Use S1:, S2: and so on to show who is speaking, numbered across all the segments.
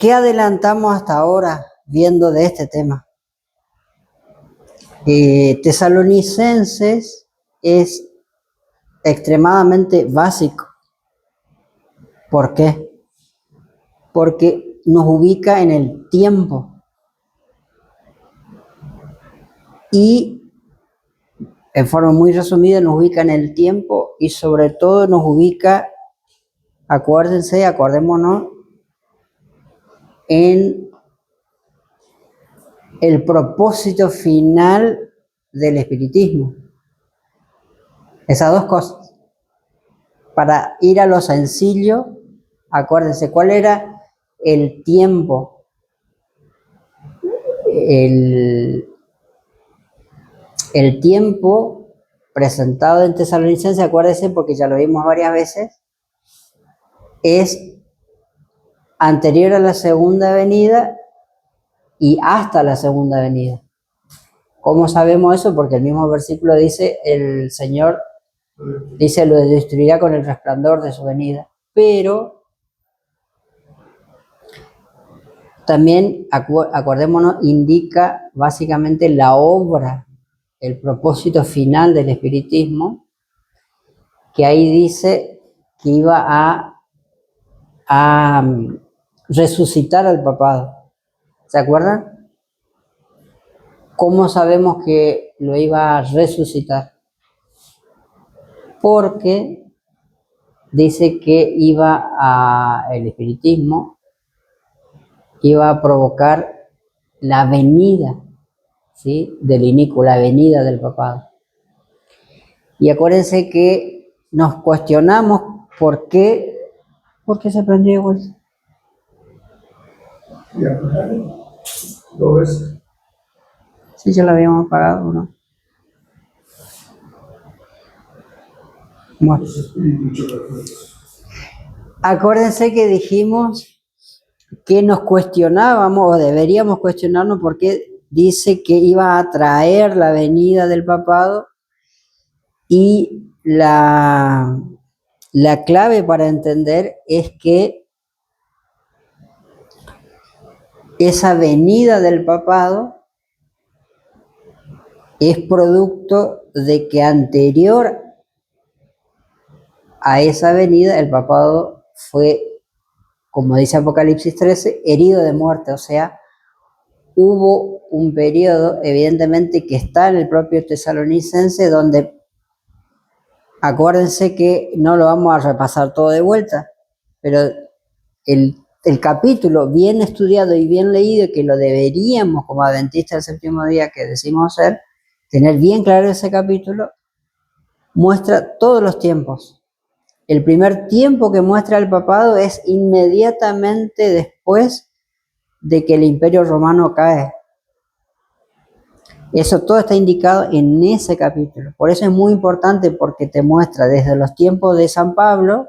S1: ¿Qué adelantamos hasta ahora viendo de este tema? Tesalonicenses es extremadamente básico. ¿Por qué? Porque nos ubica en el tiempo. Y en forma muy resumida nos ubica en el tiempo y sobre todo nos ubica, acordémonos, en el propósito final del espiritismo. Esas dos cosas. Para ir a lo sencillo, acuérdense, ¿cuál era el tiempo? El tiempo presentado en Tesalonicenses, acuérdense, porque ya lo vimos varias veces, es anterior a la segunda venida y hasta la segunda venida. ¿Cómo sabemos eso? Porque el mismo versículo dice, el Señor dice, lo destruirá con el resplandor de su venida. Pero también, acordémonos, indica básicamente la obra, el propósito final del espiritismo, que ahí dice que iba a resucitar al papado. ¿Se acuerdan? ¿Cómo sabemos que lo iba a resucitar? Porque dice que el espiritismo iba a provocar la venida, ¿sí?, del inicuo, la venida del papado. Y acuérdense que nos cuestionamos por qué se prendió igual.
S2: ¿Lo ves?
S1: Sí, ya lo habíamos apagado, ¿no? Bueno. Acuérdense que dijimos que nos cuestionábamos o deberíamos cuestionarnos por qué dice que iba a traer la venida del papado, y la clave para entender es que esa venida del papado es producto de que anterior a esa venida el papado fue, como dice Apocalipsis 13, herido de muerte. O sea, hubo un periodo, evidentemente, que está en el propio Tesalonicense, donde, acuérdense que no lo vamos a repasar todo de vuelta, pero el capítulo bien estudiado y bien leído, que lo deberíamos, como adventistas del séptimo día que decimos ser, tener bien claro ese capítulo, muestra todos los tiempos. El primer tiempo que muestra el papado es inmediatamente después de que el Imperio Romano cae. Eso todo está indicado en ese capítulo. Por eso es muy importante, porque te muestra desde los tiempos de San Pablo,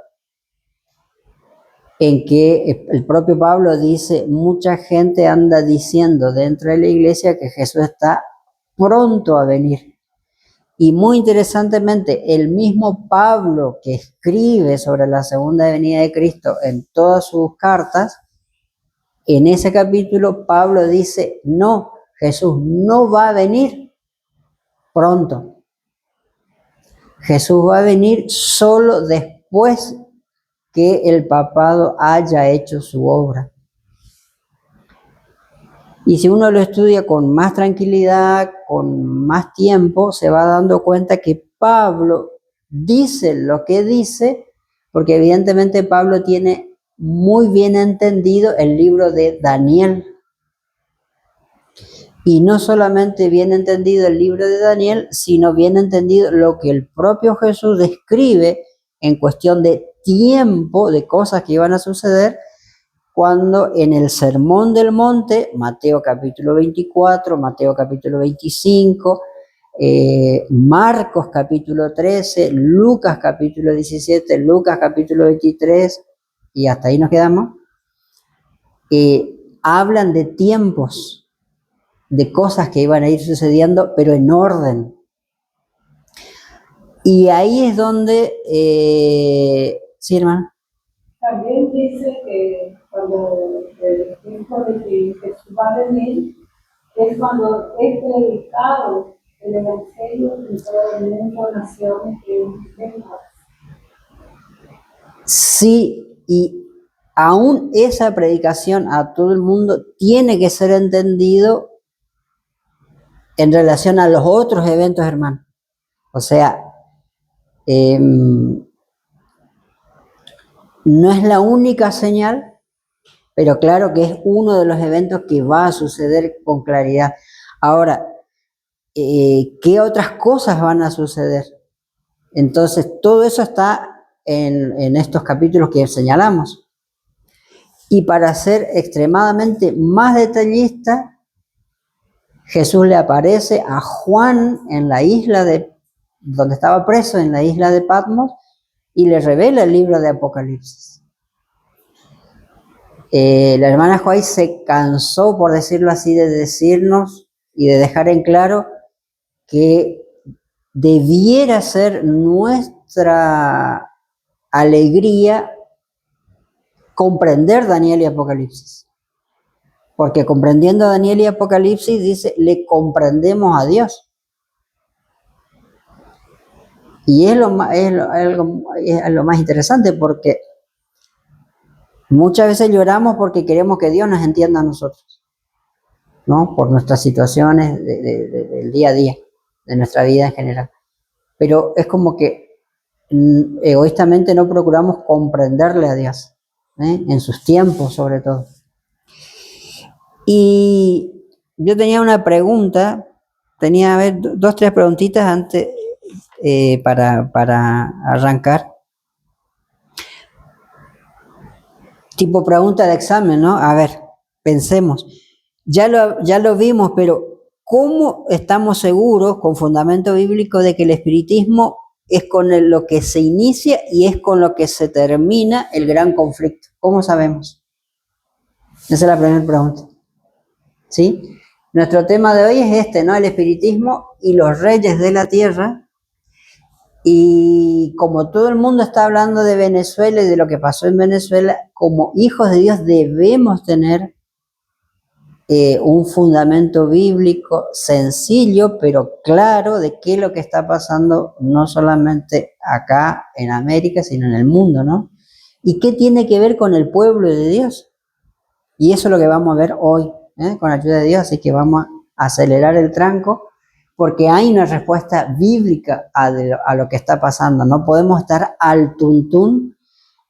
S1: en que el propio Pablo dice, mucha gente anda diciendo dentro de la iglesia que Jesús está pronto a venir. Y muy interesantemente, el mismo Pablo, que escribe sobre la segunda venida de Cristo en todas sus cartas, en ese capítulo Pablo dice, no, Jesús no va a venir pronto. Jesús va a venir solo después que el papado haya hecho su obra. Y si uno lo estudia con más tranquilidad, con más tiempo, se va dando cuenta que Pablo dice lo que dice, porque evidentemente Pablo tiene muy bien entendido el libro de Daniel. Y no solamente bien entendido el libro de Daniel, sino bien entendido lo que el propio Jesús describe en cuestión de tiempo, de cosas que iban a suceder, cuando en el Sermón del Monte, Mateo capítulo 24, Mateo capítulo 25, Marcos capítulo 13, Lucas capítulo 17, Lucas capítulo 23, y hasta ahí nos quedamos, hablan de tiempos, de cosas que iban a ir sucediendo, pero en orden. Y ahí es donde... sí, hermano.
S3: También dice que cuando el
S2: de que Jesús va a venir, es cuando es predicado el Evangelio en todo el mundo, naciones y lenguas.
S1: Sí, y aún esa predicación a todo el mundo tiene que ser entendido en relación a los otros eventos, hermano. O sea, no es la única señal, pero claro que es uno de los eventos que va a suceder con claridad. Ahora, ¿qué otras cosas van a suceder? Entonces, todo eso está en estos capítulos que señalamos. Y para ser extremadamente más detallista, Jesús le aparece a Juan en la isla donde estaba preso, en la isla de Patmos, y le revela el libro de Apocalipsis. La hermana Joy se cansó, por decirlo así, de decirnos y de dejar en claro que debiera ser nuestra alegría comprender Daniel y Apocalipsis. Porque comprendiendo Daniel y Apocalipsis, dice, le comprendemos a Dios. Y es lo más interesante, porque muchas veces lloramos porque queremos que Dios nos entienda a nosotros, ¿no? Por nuestras situaciones del día a día, de nuestra vida en general. Pero es como que egoístamente no procuramos comprenderle a Dios, en sus tiempos sobre todo. Y yo tenía una pregunta, tenía, a ver, 2, 3 preguntitas antes para arrancar. Tipo pregunta de examen, ¿no? A ver, pensemos. Ya lo vimos, pero ¿cómo estamos seguros, con fundamento bíblico, de que el espiritismo es con lo que se inicia y es con lo que se termina el gran conflicto? ¿Cómo sabemos? Esa es la primera pregunta. ¿Sí? Nuestro tema de hoy es este, ¿no? El espiritismo y los reyes de la tierra. Y como todo el mundo está hablando de Venezuela y de lo que pasó en Venezuela, como hijos de Dios debemos tener un fundamento bíblico sencillo, pero claro, de qué es lo que está pasando no solamente acá en América, sino en el mundo, ¿no? Y qué tiene que ver con el pueblo de Dios. Y eso es lo que vamos a ver hoy, con la ayuda de Dios, así que vamos a acelerar el tranco, porque hay una respuesta bíblica a lo que está pasando. No podemos estar al tuntún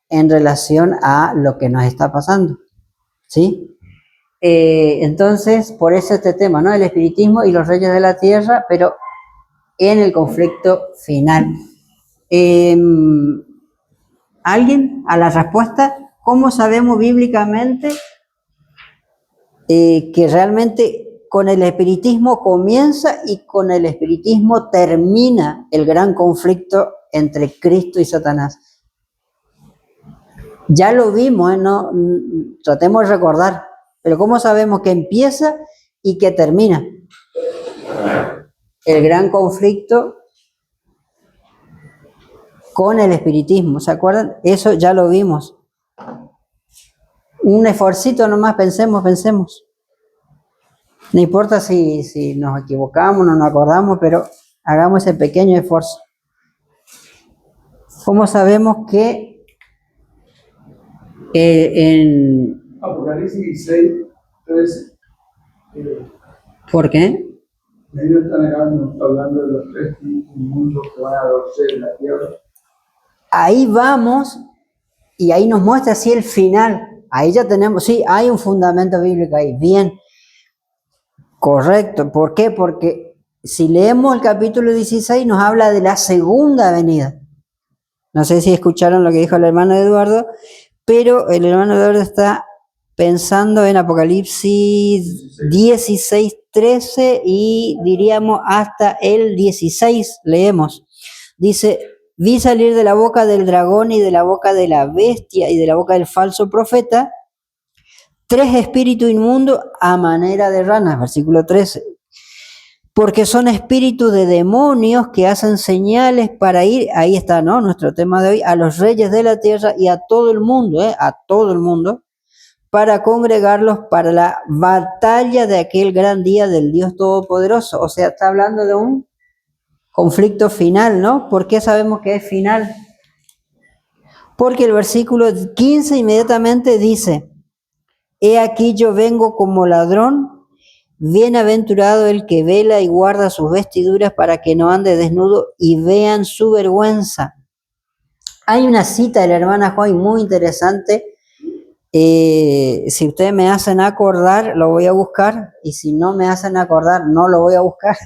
S1: en relación a lo que nos está pasando, ¿sí? Entonces, por eso este tema, ¿no? El espiritismo y los reyes de la tierra, pero en el conflicto final. ¿Alguien a la respuesta? ¿Cómo sabemos bíblicamente que realmente con el espiritismo comienza y con el espiritismo termina el gran conflicto entre Cristo y Satanás? Ya lo vimos, ¿no? Tratemos de recordar, pero ¿cómo sabemos que empieza y que termina el gran conflicto con el espiritismo? ¿Se acuerdan? Eso ya lo vimos. Un esforcito nomás, pensemos. No importa si nos equivocamos, no nos acordamos, pero hagamos ese pequeño esfuerzo. ¿Cómo sabemos que en
S3: Apocalipsis 16, 13?
S1: ¿Por qué?
S3: Ellos están hablando de los 3 mundos que van a adormecer la tierra.
S1: Ahí vamos, y ahí nos muestra así el final. Ahí ya tenemos, sí, hay un fundamento bíblico ahí, bien. Correcto. ¿Por qué? Porque si leemos el capítulo 16 nos habla de la segunda venida. No sé si escucharon lo que dijo el hermano Eduardo, pero el hermano Eduardo está pensando en Apocalipsis 16, 13 y diríamos hasta el 16 leemos. Dice, vi salir de la boca del dragón y de la boca de la bestia y de la boca del falso profeta 3 espíritus inmundos a manera de ranas, versículo 13. Porque son espíritus de demonios que hacen señales para ir, ahí está, ¿no? Nuestro tema de hoy, a los reyes de la tierra y a todo el mundo, a todo el mundo, para congregarlos para la batalla de aquel gran día del Dios Todopoderoso. O sea, está hablando de un conflicto final, ¿no? ¿Por qué sabemos que es final? Porque el versículo 15 inmediatamente dice: he aquí yo vengo como ladrón, bienaventurado el que vela y guarda sus vestiduras para que no ande desnudo y vean su vergüenza. Hay una cita de la hermana Joy muy interesante. Si ustedes me hacen acordar, lo voy a buscar, y si no me hacen acordar, no lo voy a buscar.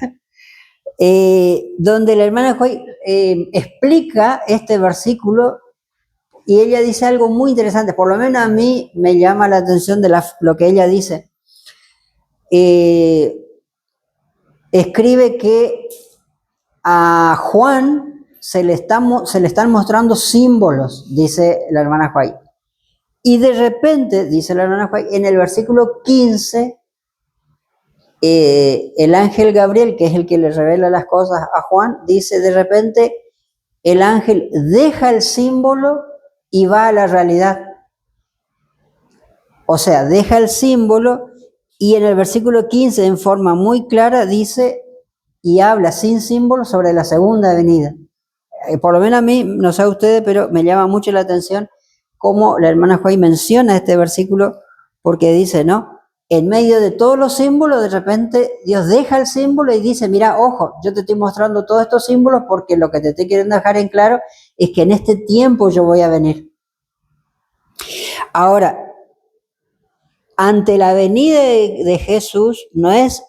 S1: Donde la hermana Joy explica este versículo, y ella dice algo muy interesante, por lo menos a mí me llama la atención de lo que ella dice. Escribe que a Juan se le están mostrando símbolos, dice la hermana Joy. Y de repente, dice la hermana Juan, en el versículo 15, el ángel Gabriel, que es el que le revela las cosas a Juan, dice: de repente el ángel deja el símbolo y va a la realidad. O sea, deja el símbolo, y en el versículo 15, en forma muy clara, dice y habla sin símbolo sobre la segunda venida. Por lo menos a mí, no sé a ustedes, pero me llama mucho la atención cómo la hermana Juay menciona este versículo, porque dice, ¿no? En medio de todos los símbolos, de repente Dios deja el símbolo y dice: mira, ojo, yo te estoy mostrando todos estos símbolos porque lo que te estoy queriendo dejar en claro es que en este tiempo yo voy a venir. Ahora, ante la venida de Jesús no es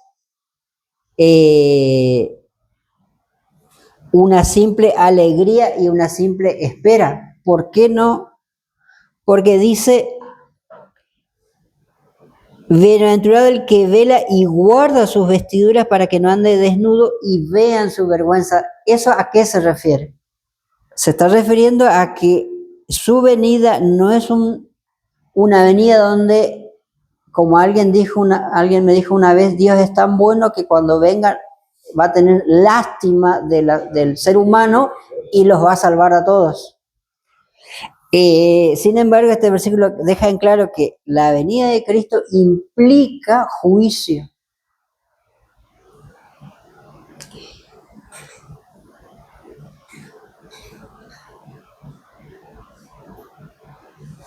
S1: una simple alegría y una simple espera. ¿Por qué no? Porque dice: bienaventurado el que vela y guarda sus vestiduras para que no ande desnudo y vean su vergüenza. ¿Eso a qué se refiere? Se está refiriendo a que su venida no es una venida donde, como alguien me dijo una vez, Dios es tan bueno que cuando venga va a tener lástima del ser humano y los va a salvar a todos. Sin embargo, este versículo deja en claro que la venida de Cristo implica juicio.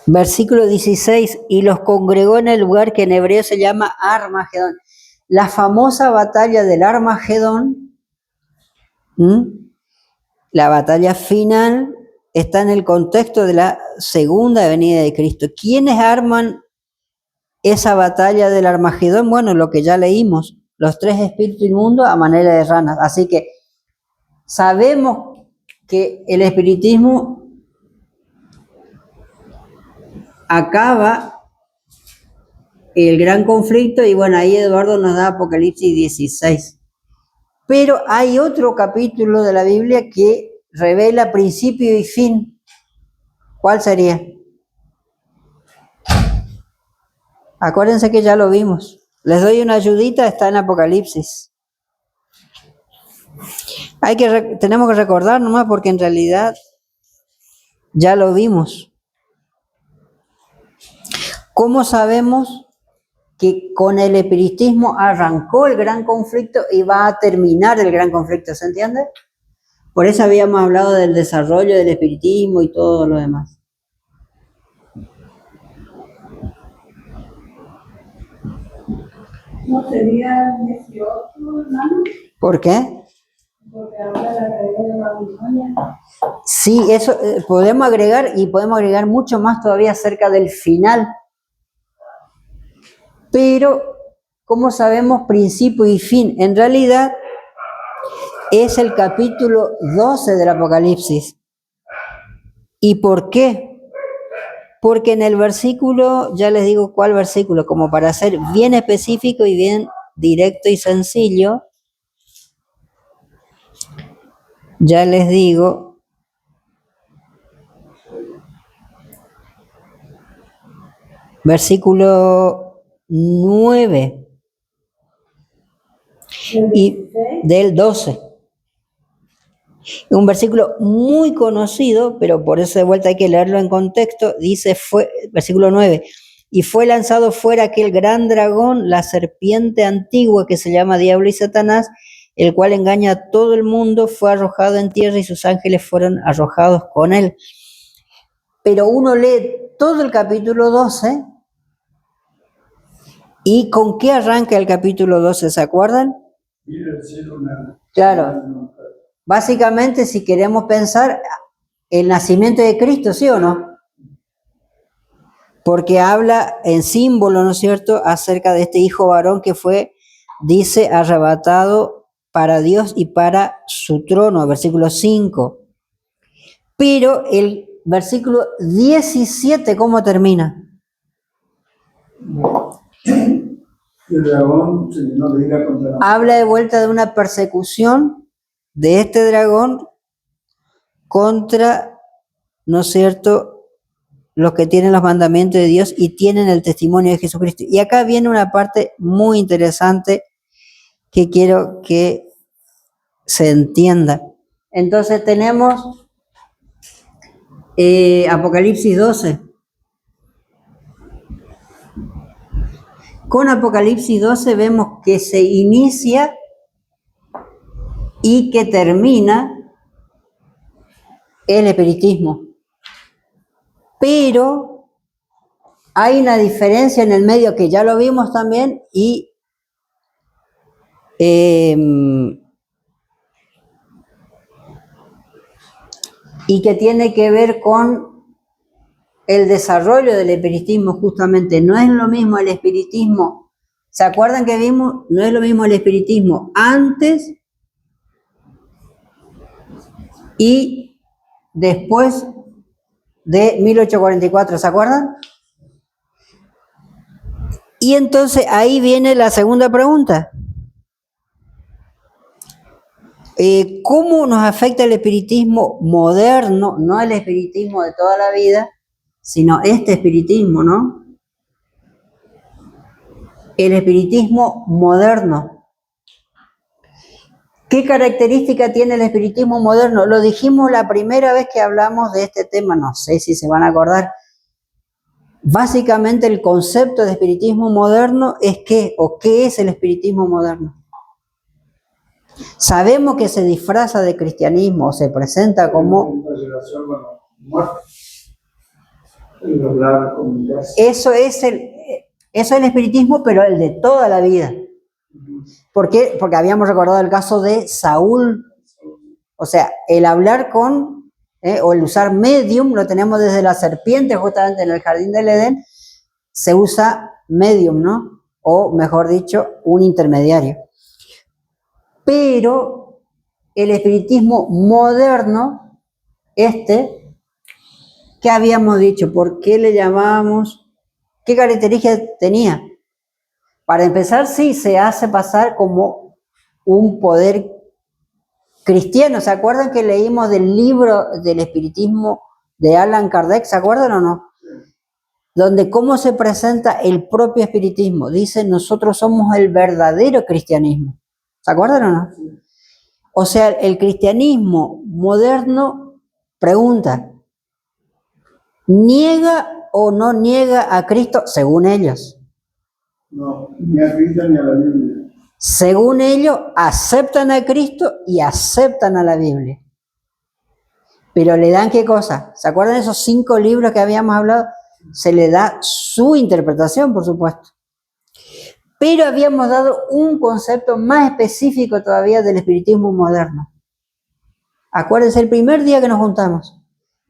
S1: Versículo 16: y los congregó en el lugar que en hebreo se llama Armagedón. La famosa batalla del Armagedón, la batalla final, está en el contexto de la segunda venida de Cristo. ¿Quiénes arman esa batalla del Armagedón? Bueno, lo que ya leímos: los tres espíritus inmundos a manera de ranas. Así que sabemos que el espiritismo acaba el gran conflicto, y bueno, ahí Eduardo nos da Apocalipsis 16. Pero hay otro capítulo de la Biblia que revela principio y fin. ¿Cuál sería? Acuérdense que ya lo vimos. Les doy una ayudita, está en Apocalipsis. Tenemos que recordar nomás, porque en realidad ya lo vimos. ¿Cómo sabemos que con el espiritismo arrancó el gran conflicto y va a terminar el gran conflicto? ¿Se entiende? Por eso habíamos hablado del desarrollo del espiritismo y todo lo demás.
S2: ¿No sería 18, hermano?
S1: ¿Por qué?
S2: Porque ahora la caída de Babilonia.
S1: Sí, eso podemos agregar, y podemos agregar mucho más todavía acerca del final. Pero, ¿cómo sabemos principio y fin? En realidad, es el capítulo 12 del Apocalipsis. ¿Y por qué? Porque en el versículo, ya les digo cuál versículo, como para ser bien específico y bien directo y sencillo, ya les digo, versículo 9 y del 12. Un versículo muy conocido, pero por eso de vuelta hay que leerlo en contexto. Dice, versículo 9: y fue lanzado fuera aquel gran dragón, la serpiente antigua que se llama Diablo y Satanás, el cual engaña a todo el mundo, fue arrojado en tierra y sus ángeles fueron arrojados con él. Pero uno lee todo el capítulo 12, ¿y con qué arranca el capítulo 12? ¿Se acuerdan?
S3: Mira el cielo,
S1: Claro. Básicamente, si queremos pensar el nacimiento de Cristo, ¿sí o no? Porque habla en símbolo, ¿no es cierto?, acerca de este hijo varón que fue, dice, arrebatado para Dios y para su trono, versículo 5. Pero el versículo 17, ¿cómo termina?
S3: El dragón se llenó de ira contra la
S1: Habla de vuelta de una persecución de este dragón contra, ¿no es cierto?, los que tienen los mandamientos de Dios y tienen el testimonio de Jesucristo. Y acá viene una parte muy interesante que quiero que se entienda. Entonces tenemos Apocalipsis 12. Con Apocalipsis 12 vemos que se inicia y que termina el espiritismo. Pero hay una diferencia en el medio que ya lo vimos también y que tiene que ver con el desarrollo del espiritismo justamente. No es lo mismo el espiritismo, ¿se acuerdan que vimos? No es lo mismo el espiritismo antes y después de 1844, ¿se acuerdan? Y entonces ahí viene la segunda pregunta. ¿Cómo nos afecta el espiritismo moderno? No el espiritismo de toda la vida, sino este espiritismo, ¿no? El espiritismo moderno. ¿Qué característica tiene el espiritismo moderno? Lo dijimos la primera vez que hablamos de este tema, no sé si se van a acordar. Básicamente el concepto de espiritismo moderno es ¿qué? ¿O qué es el espiritismo moderno? Sabemos que se disfraza de cristianismo, o se presenta como... Eso es el espiritismo, pero el de toda la vida. ¿Por qué? Porque habíamos recordado el caso de Saúl. O sea, el hablar con, o el usar medium, lo tenemos desde la serpiente, justamente en el jardín del Edén, se usa medium, ¿no? O mejor dicho, un intermediario. Pero el espiritismo moderno, ¿qué habíamos dicho? ¿Por qué le llamábamos? ¿Qué características tenía? Para empezar, sí, se hace pasar como un poder cristiano. ¿Se acuerdan que leímos del libro del espiritismo de Allan Kardec? ¿Se acuerdan o no? Donde cómo se presenta el propio espiritismo. Dice, nosotros somos el verdadero cristianismo. ¿Se acuerdan o no? O sea, el cristianismo moderno pregunta, ¿niega o no niega a Cristo según ellos?
S3: No, ni a Cristo ni a la Biblia.
S1: Según ellos, aceptan a Cristo y aceptan a la Biblia. Pero le dan ¿qué cosa? ¿Se acuerdan de esos 5 libros que habíamos hablado? Se le da su interpretación, por supuesto. Pero habíamos dado un concepto más específico todavía del espiritismo moderno. Acuérdense, el primer día que nos juntamos,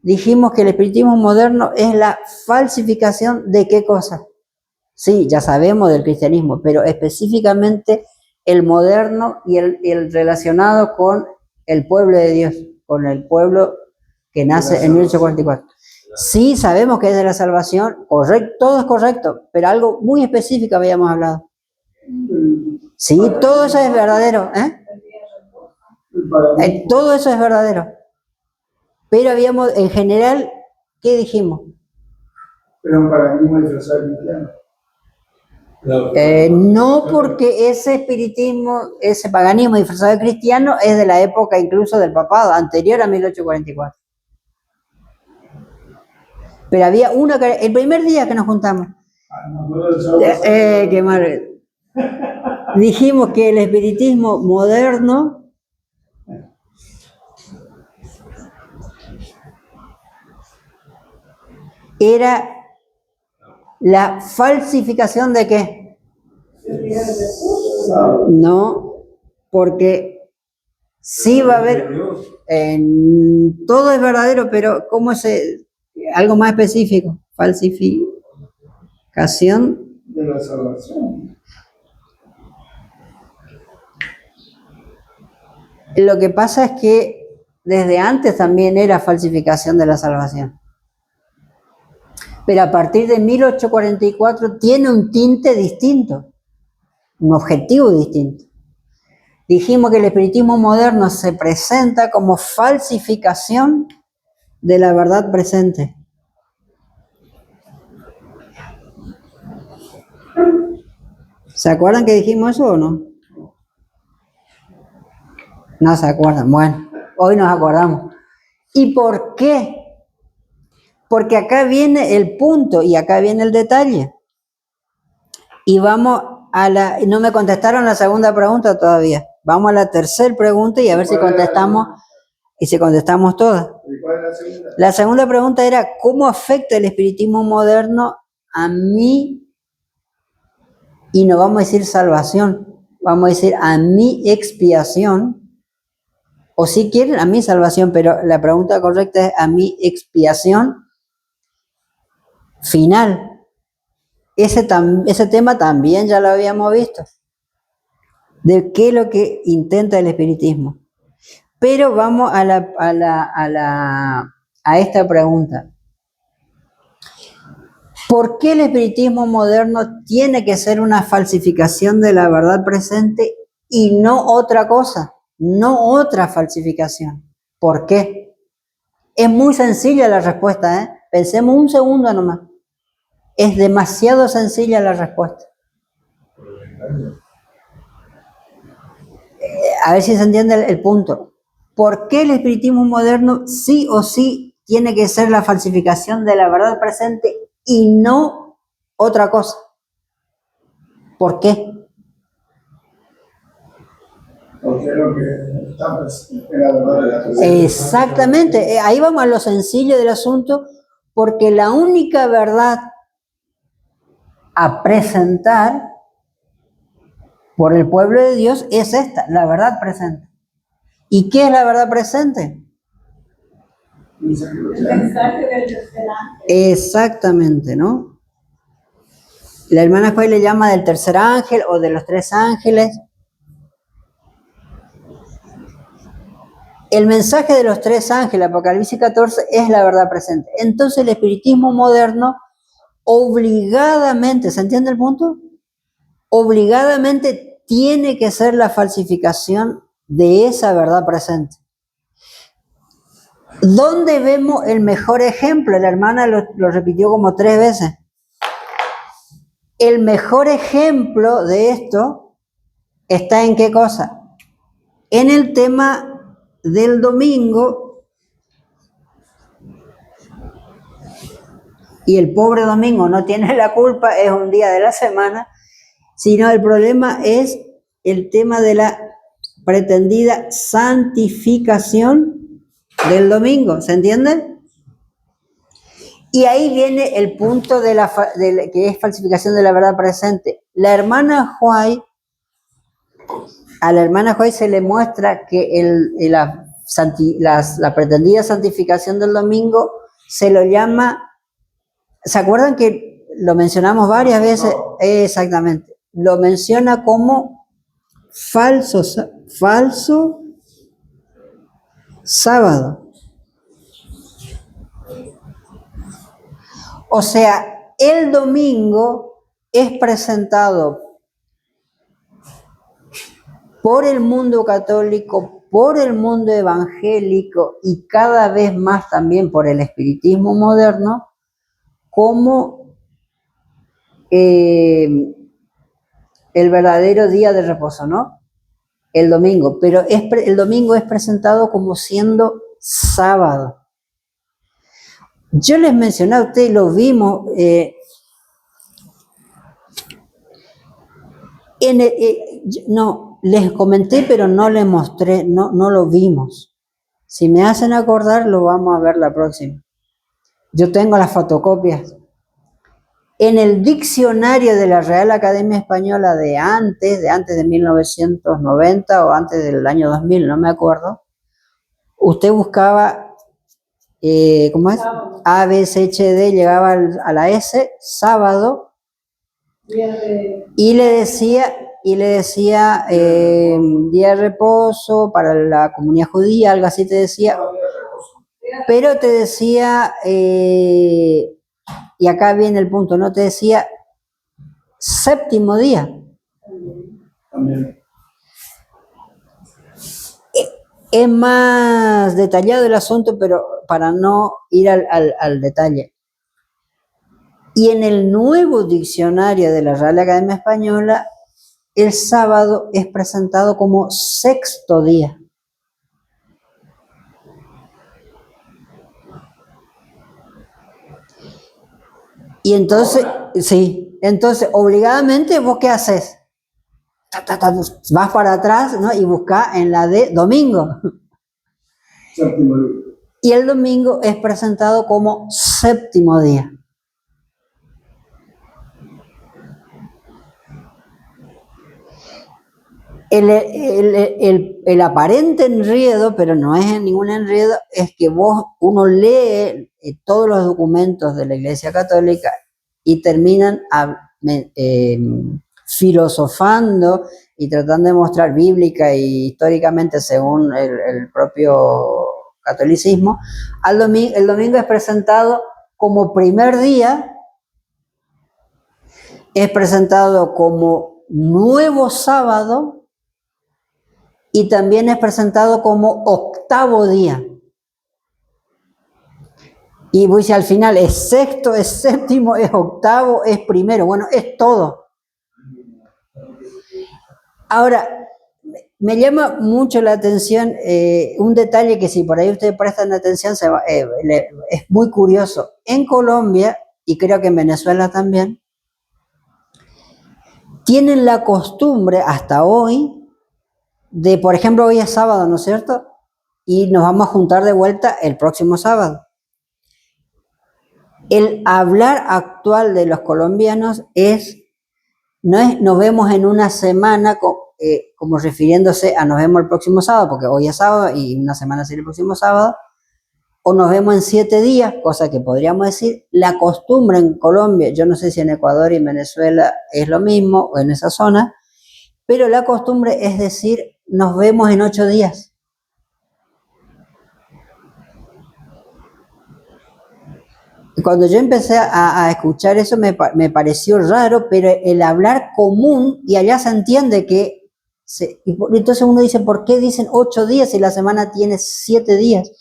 S1: dijimos que el espiritismo moderno es la falsificación de ¿qué cosa? Sí, ya sabemos del cristianismo, pero específicamente el moderno y el relacionado con el pueblo de Dios, con el pueblo que nace en 1844. Sí, sabemos que es de la salvación, correcto, todo es correcto, pero algo muy específico habíamos hablado. Sí, todo eso es verdadero, todo eso es verdadero. Pero habíamos, en general, ¿qué dijimos?
S3: Pero un paradigma disfrazado de cristiano.
S1: No, porque ese espiritismo, ese paganismo disfrazado de cristiano es de la época incluso del papado, anterior a 1844. Pero había el primer día que nos juntamos,
S3: Me acuerdo del sábado.
S1: Qué mal. Dijimos que el espiritismo moderno era la falsificación de qué. No, porque sí va a haber, todo es verdadero, pero ¿cómo es algo más específico? Falsificación
S3: De la salvación.
S1: Lo que pasa es que desde antes también era falsificación de la salvación. Pero a partir de 1844 tiene un tinte distinto, un objetivo distinto. Dijimos que el espiritismo moderno se presenta como falsificación de la verdad presente. ¿Se acuerdan que dijimos eso o no? No se acuerdan. Bueno, hoy nos acordamos. ¿Y por qué? Porque acá viene el punto y acá viene el detalle. Y vamos a no me contestaron la segunda pregunta todavía. Vamos a la tercera pregunta y a ver si contestamos todas.
S3: ¿Y cuál es la segunda?
S1: La segunda pregunta era, ¿cómo afecta el espiritismo moderno a mí? Y no vamos a decir salvación, vamos a decir a mi expiación. O si quieren, a mi salvación, pero la pregunta correcta es a mi expiación final. Ese tema también ya lo habíamos visto. De qué es lo que intenta el espiritismo. Pero vamos a esta pregunta. ¿Por qué el espiritismo moderno tiene que ser una falsificación de la verdad presente y no otra cosa? No otra falsificación. ¿Por qué? Es muy sencilla la respuesta, ¿eh? Pensemos un segundo nomás. Es demasiado sencilla la respuesta. A ver si se entiende el punto. ¿Por qué el espiritismo moderno sí o sí tiene que ser la falsificación de la verdad presente y no otra cosa? ¿Por qué?
S3: Porque es lo que está en la verdad de la persona.
S1: Exactamente, ahí vamos a lo sencillo del asunto, porque la única verdad a presentar por el pueblo de Dios es esta, la verdad presente. ¿Y qué es la verdad presente?
S2: El mensaje del tercer ángel.
S1: Exactamente, ¿no? La hermana Joy le llama del tercer ángel o de los tres ángeles. El mensaje de los tres ángeles, Apocalipsis 14, es la verdad presente. Entonces el espiritismo moderno obligadamente, ¿se entiende el punto? Obligadamente tiene que ser la falsificación de esa verdad presente. ¿Dónde vemos el mejor ejemplo? La hermana lo repitió como 3 veces. El mejor ejemplo de esto está en qué cosa? En el tema del domingo. Y el pobre domingo no tiene la culpa, es un día de la semana, sino el problema es el tema de la pretendida santificación del domingo, ¿se entiende? Y ahí viene el punto que es falsificación de la verdad presente. A la hermana Joy se le muestra que la pretendida santificación del domingo se lo llama. ¿Se acuerdan que lo mencionamos varias veces? Exactamente. Lo menciona como falso sábado. O sea, el domingo es presentado por el mundo católico, por el mundo evangélico y cada vez más también por el espiritismo moderno como el verdadero día de reposo, ¿no? El domingo, pero el domingo es presentado como siendo sábado. Yo les mencioné a ustedes, lo vimos, No, les comenté, pero no les mostré, no lo vimos. Si me hacen acordar, lo vamos a ver la próxima. Yo tengo las fotocopias. En el diccionario de la Real Academia Española de antes de 1990 o antes del año 2000, no me acuerdo, usted buscaba, ¿cómo es? A, B, C, H, D, llegaba a la S, sábado, y le decía día de reposo para la comunidad judía, algo así te decía, pero te decía, y acá viene el punto, no te decía séptimo día.
S3: También.
S1: Es más detallado el asunto, pero para no ir al detalle. Y en el nuevo diccionario de la Real Academia Española, el sábado es presentado como sexto día. Y entonces, sí, entonces obligadamente vos ¿qué haces? Vas para atrás, ¿no? Y buscas en la de domingo.
S3: Séptimo día.
S1: Y el domingo es presentado como séptimo día. El aparente enredo, pero no es ningún enredo, es que uno lee todos los documentos de la Iglesia Católica y terminan filosofando y tratando de mostrar bíblica y históricamente según el propio catolicismo. El domingo es presentado como primer día, es presentado como nuevo sábado, y también es presentado como octavo día. Y pues al final es sexto, es séptimo, es octavo, es primero. Bueno, es todo. Ahora, me llama mucho la atención un detalle que si por ahí ustedes prestan atención es muy curioso. En Colombia, y creo que en Venezuela también, tienen la costumbre hasta hoy de, por ejemplo, hoy es sábado, ¿no es cierto? Y nos vamos a juntar de vuelta el próximo sábado. El hablar actual de los colombianos nos vemos en una semana, como refiriéndose a nos vemos el próximo sábado, porque hoy es sábado y una semana será el próximo sábado, o nos vemos en 7 días, cosa que podríamos decir. La costumbre en Colombia, yo no sé si en Ecuador y en Venezuela es lo mismo, o en esa zona, pero la costumbre es decir, nos vemos en 8 días. Cuando yo empecé a escuchar eso me pareció raro, pero el hablar común, y allá se entiende que, entonces uno dice, ¿por qué dicen 8 días si la semana tiene 7 días?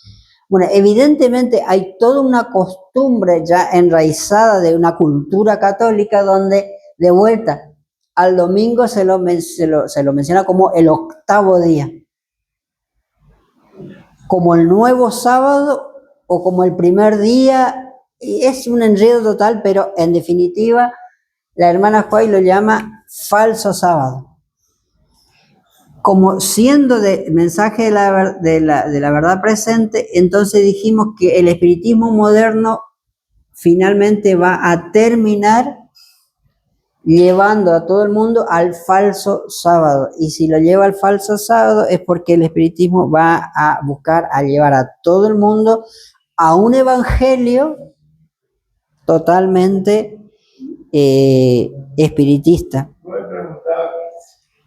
S1: Bueno, evidentemente hay toda una costumbre ya enraizada de una cultura católica donde, de vuelta, al domingo se lo menciona como el octavo día, como el nuevo sábado o como el primer día. Y es un enredo total, pero en definitiva la hermana Juay lo llama falso sábado. Como siendo de mensaje de la verdad presente, entonces dijimos que el espiritismo moderno finalmente va a terminar llevando a todo el mundo al falso sábado. Y si lo lleva al falso sábado es porque el espiritismo va a buscar a llevar a todo el mundo a un evangelio totalmente espiritista.
S3: Puedo preguntar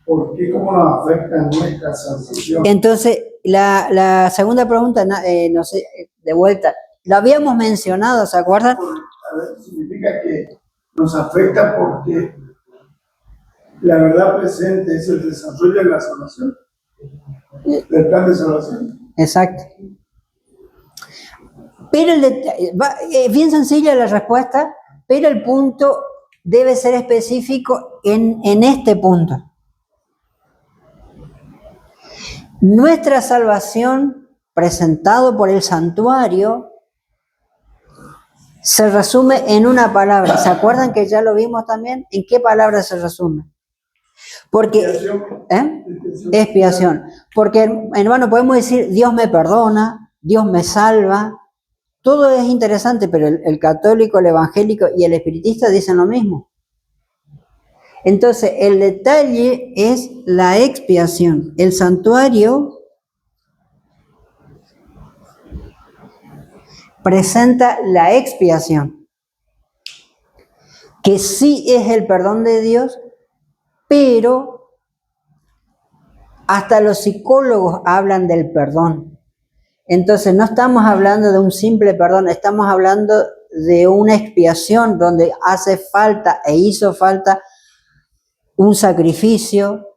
S3: por qué, cómo nos afecta nuestra salvación.
S1: Entonces, la segunda pregunta, no sé, de vuelta, lo habíamos mencionado, ¿se acuerdan?
S3: A ver, significa que nos afecta porque la verdad presente es el desarrollo de la salvación, del plan de salvación.
S1: Exacto. Pero es bien sencilla la respuesta, pero el punto debe ser específico en este punto. Nuestra salvación, presentado por el santuario, se resume en una palabra. ¿Se acuerdan que ya lo vimos también? ¿En qué palabra se resume? Porque,
S3: Expiación.
S1: ¿eh? Expiación. Porque, hermano, podemos decir, Dios me perdona, Dios me salva. Todo es interesante, pero el católico, el evangélico y el espiritista dicen lo mismo. Entonces, el detalle es la expiación. El santuario presenta la expiación, que sí es el perdón de Dios, pero hasta los psicólogos hablan del perdón. Entonces, no estamos hablando de un simple perdón, estamos hablando de una expiación donde hace falta e hizo falta un sacrificio,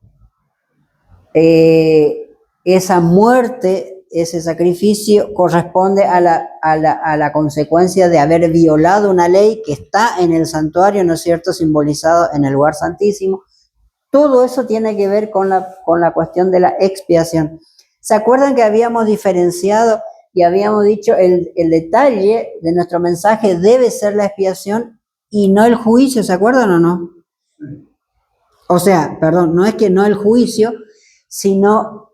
S1: esa muerte, ese sacrificio corresponde a la consecuencia de haber violado una ley que está en el santuario, ¿no es cierto?, simbolizado en el lugar santísimo. Todo eso tiene que ver con la cuestión de la expiación. ¿Se acuerdan que habíamos diferenciado y habíamos dicho el detalle de nuestro mensaje debe ser la expiación y no el juicio? ¿Se acuerdan o no? O sea, perdón, no es que no el juicio, sino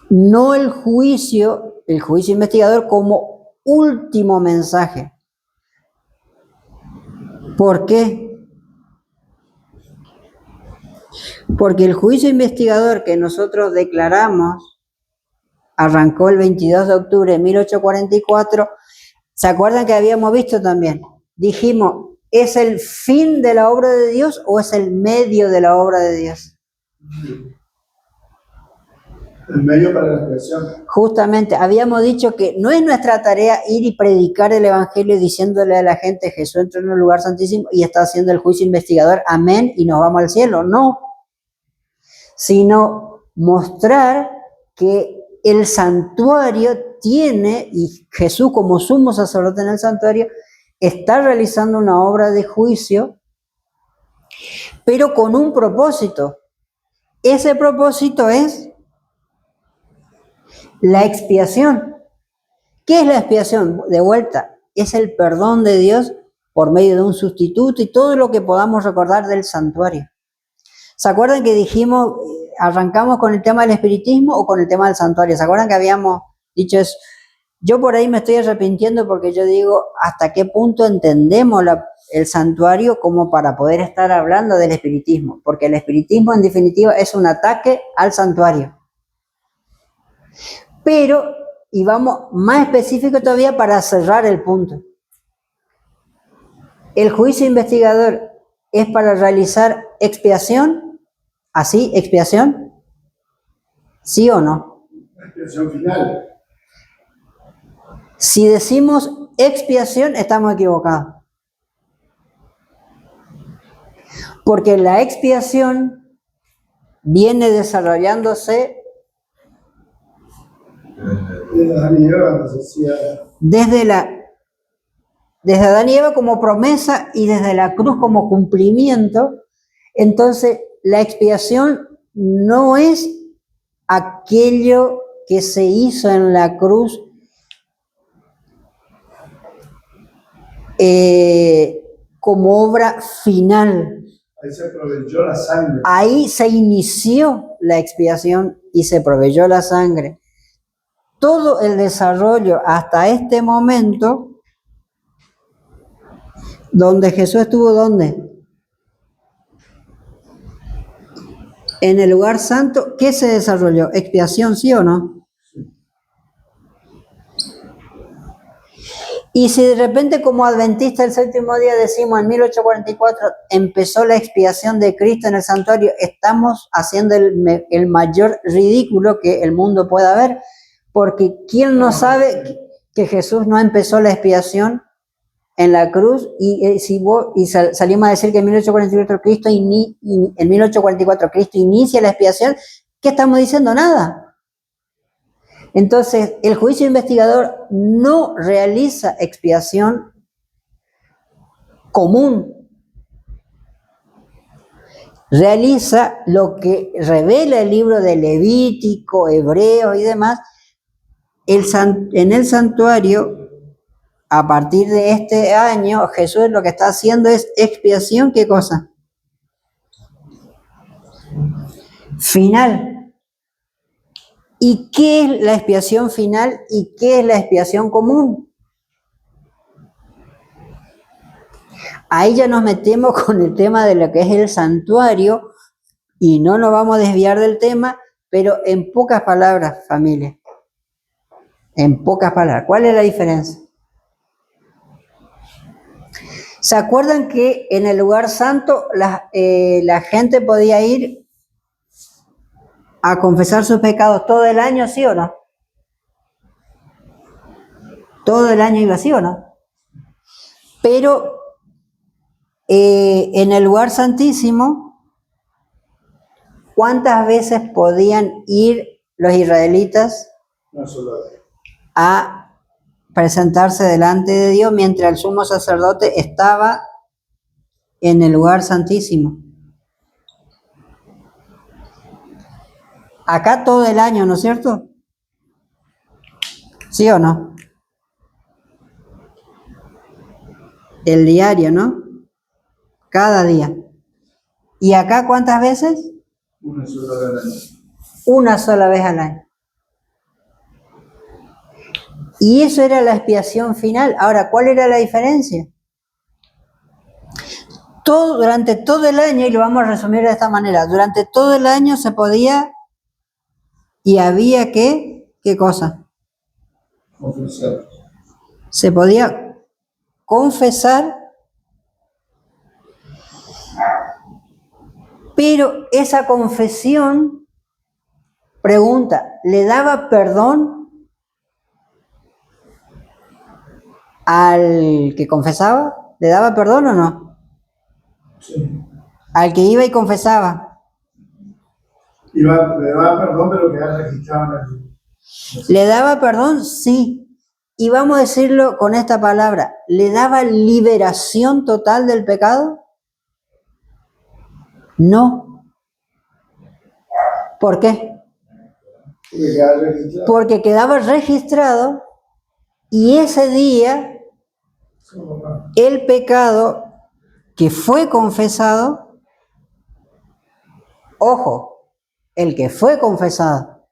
S1: no el juicio investigador como último mensaje. ¿Por qué? Porque el juicio investigador que nosotros declaramos arrancó el 22 de octubre de 1844. ¿Se acuerdan que habíamos visto también? Dijimos, ¿es el fin de la obra de Dios o es el medio de la obra de Dios?
S3: El medio para la expiación.
S1: Justamente, habíamos dicho que no es nuestra tarea ir y predicar el evangelio diciéndole a la gente Jesús entró en un lugar santísimo y está haciendo el juicio investigador, amén, y nos vamos al cielo. No, sino mostrar que el santuario tiene, y Jesús como sumo sacerdote en el santuario, está realizando una obra de juicio, pero con un propósito. Ese propósito es la expiación. ¿Qué es la expiación? De vuelta, es el perdón de Dios por medio de un sustituto y todo lo que podamos recordar del santuario. ¿Se acuerdan que dijimos, arrancamos con el tema del espiritismo o con el tema del santuario? ¿Se acuerdan que habíamos dicho eso? Yo por ahí me estoy arrepintiendo porque yo digo, ¿hasta qué punto entendemos el santuario como para poder estar hablando del espiritismo? Porque el espiritismo en definitiva es un ataque al santuario. Pero, y vamos más específico todavía para cerrar el punto. El juicio investigador es para realizar expiación, ¿así? ¿Expiación? ¿Sí o no?
S3: Expiación final.
S1: Si decimos expiación, estamos equivocados. Porque la expiación viene desarrollándose desde Adán y Eva como promesa y desde la cruz como cumplimiento. Entonces, la expiación no es aquello que se hizo en la cruz como obra final.
S3: Ahí se proveyó la sangre.
S1: Ahí se inició la expiación y se proveyó la sangre. Todo el desarrollo hasta este momento, donde Jesús estuvo, ¿dónde? En el lugar santo, ¿qué se desarrolló? ¿Expiación, sí o no? Y si de repente como adventistas del séptimo día decimos en 1844 empezó la expiación de Cristo en el santuario, estamos haciendo el mayor ridículo que el mundo pueda ver, porque ¿quién no sabe que Jesús no empezó la expiación en la cruz? Y salimos a decir que en 1844 Cristo inicia la expiación, ¿qué estamos diciendo? Nada. Entonces, el juicio investigador no realiza expiación común. Realiza lo que revela el libro de Levítico, Hebreo y demás. En el santuario, a partir de este año, Jesús lo que está haciendo es expiación, ¿qué cosa? final. ¿Y qué es la expiación final y qué es la expiación común? Ahí ya nos metemos con el tema de lo que es el santuario y no nos vamos a desviar del tema, pero en pocas palabras, familia. En pocas palabras, ¿cuál es la diferencia? ¿Se acuerdan que en el lugar santo la gente podía ir a confesar sus pecados todo el año, sí o no? Todo el año iba así o no. Pero en el lugar santísimo, ¿cuántas veces podían ir los israelitas
S3: Una sola vez.
S1: a presentarse delante de Dios mientras el sumo sacerdote estaba en el lugar santísimo? Acá todo el año, ¿no es cierto? ¿Sí o no? El diario, ¿no? Cada día. ¿Y acá cuántas veces?
S3: Una sola vez al año.
S1: Una sola vez al año. Y eso era la expiación final. Ahora, ¿cuál era la diferencia? Durante todo el año, y lo vamos a resumir de esta manera, durante todo el año se podía y había que, ¿qué cosa?
S3: Confesar.
S1: Se podía confesar, pero esa confesión, pregunta, ¿le daba perdón al que confesaba? ¿Le daba perdón o no?
S3: Sí.
S1: Al que iba y confesaba.
S3: Le daba perdón, pero quedaba registrado en el...
S1: ¿Le daba perdón? Sí. Y vamos a decirlo con esta palabra, ¿le daba liberación total del pecado? No. ¿Por qué?
S3: Porque quedaba registrado.
S1: Porque quedaba registrado y ese día el pecado que fue confesado, ojo, el que fue confesado,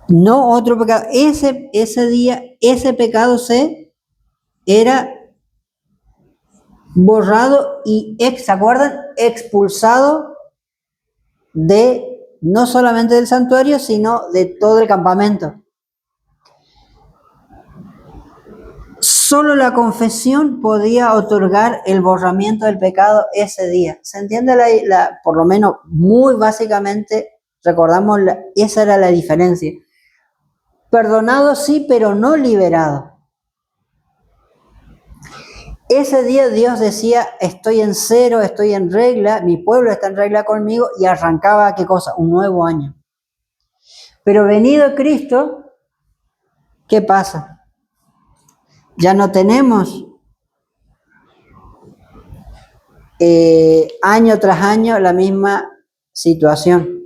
S1: no otro pecado, ese día, ese pecado era borrado y, ¿se acuerdan? Expulsado no solamente del santuario, sino de todo el campamento. Solo la confesión podía otorgar el borramiento del pecado ese día. ¿Se entiende? Por lo menos muy básicamente, recordamos, esa era la diferencia. Perdonado sí, pero no liberado. Ese día Dios decía, estoy en cero, estoy en regla, mi pueblo está en regla conmigo, y arrancaba, ¿qué cosa? Un nuevo año. Pero venido Cristo, ¿qué pasa? Ya no tenemos año tras año la misma situación,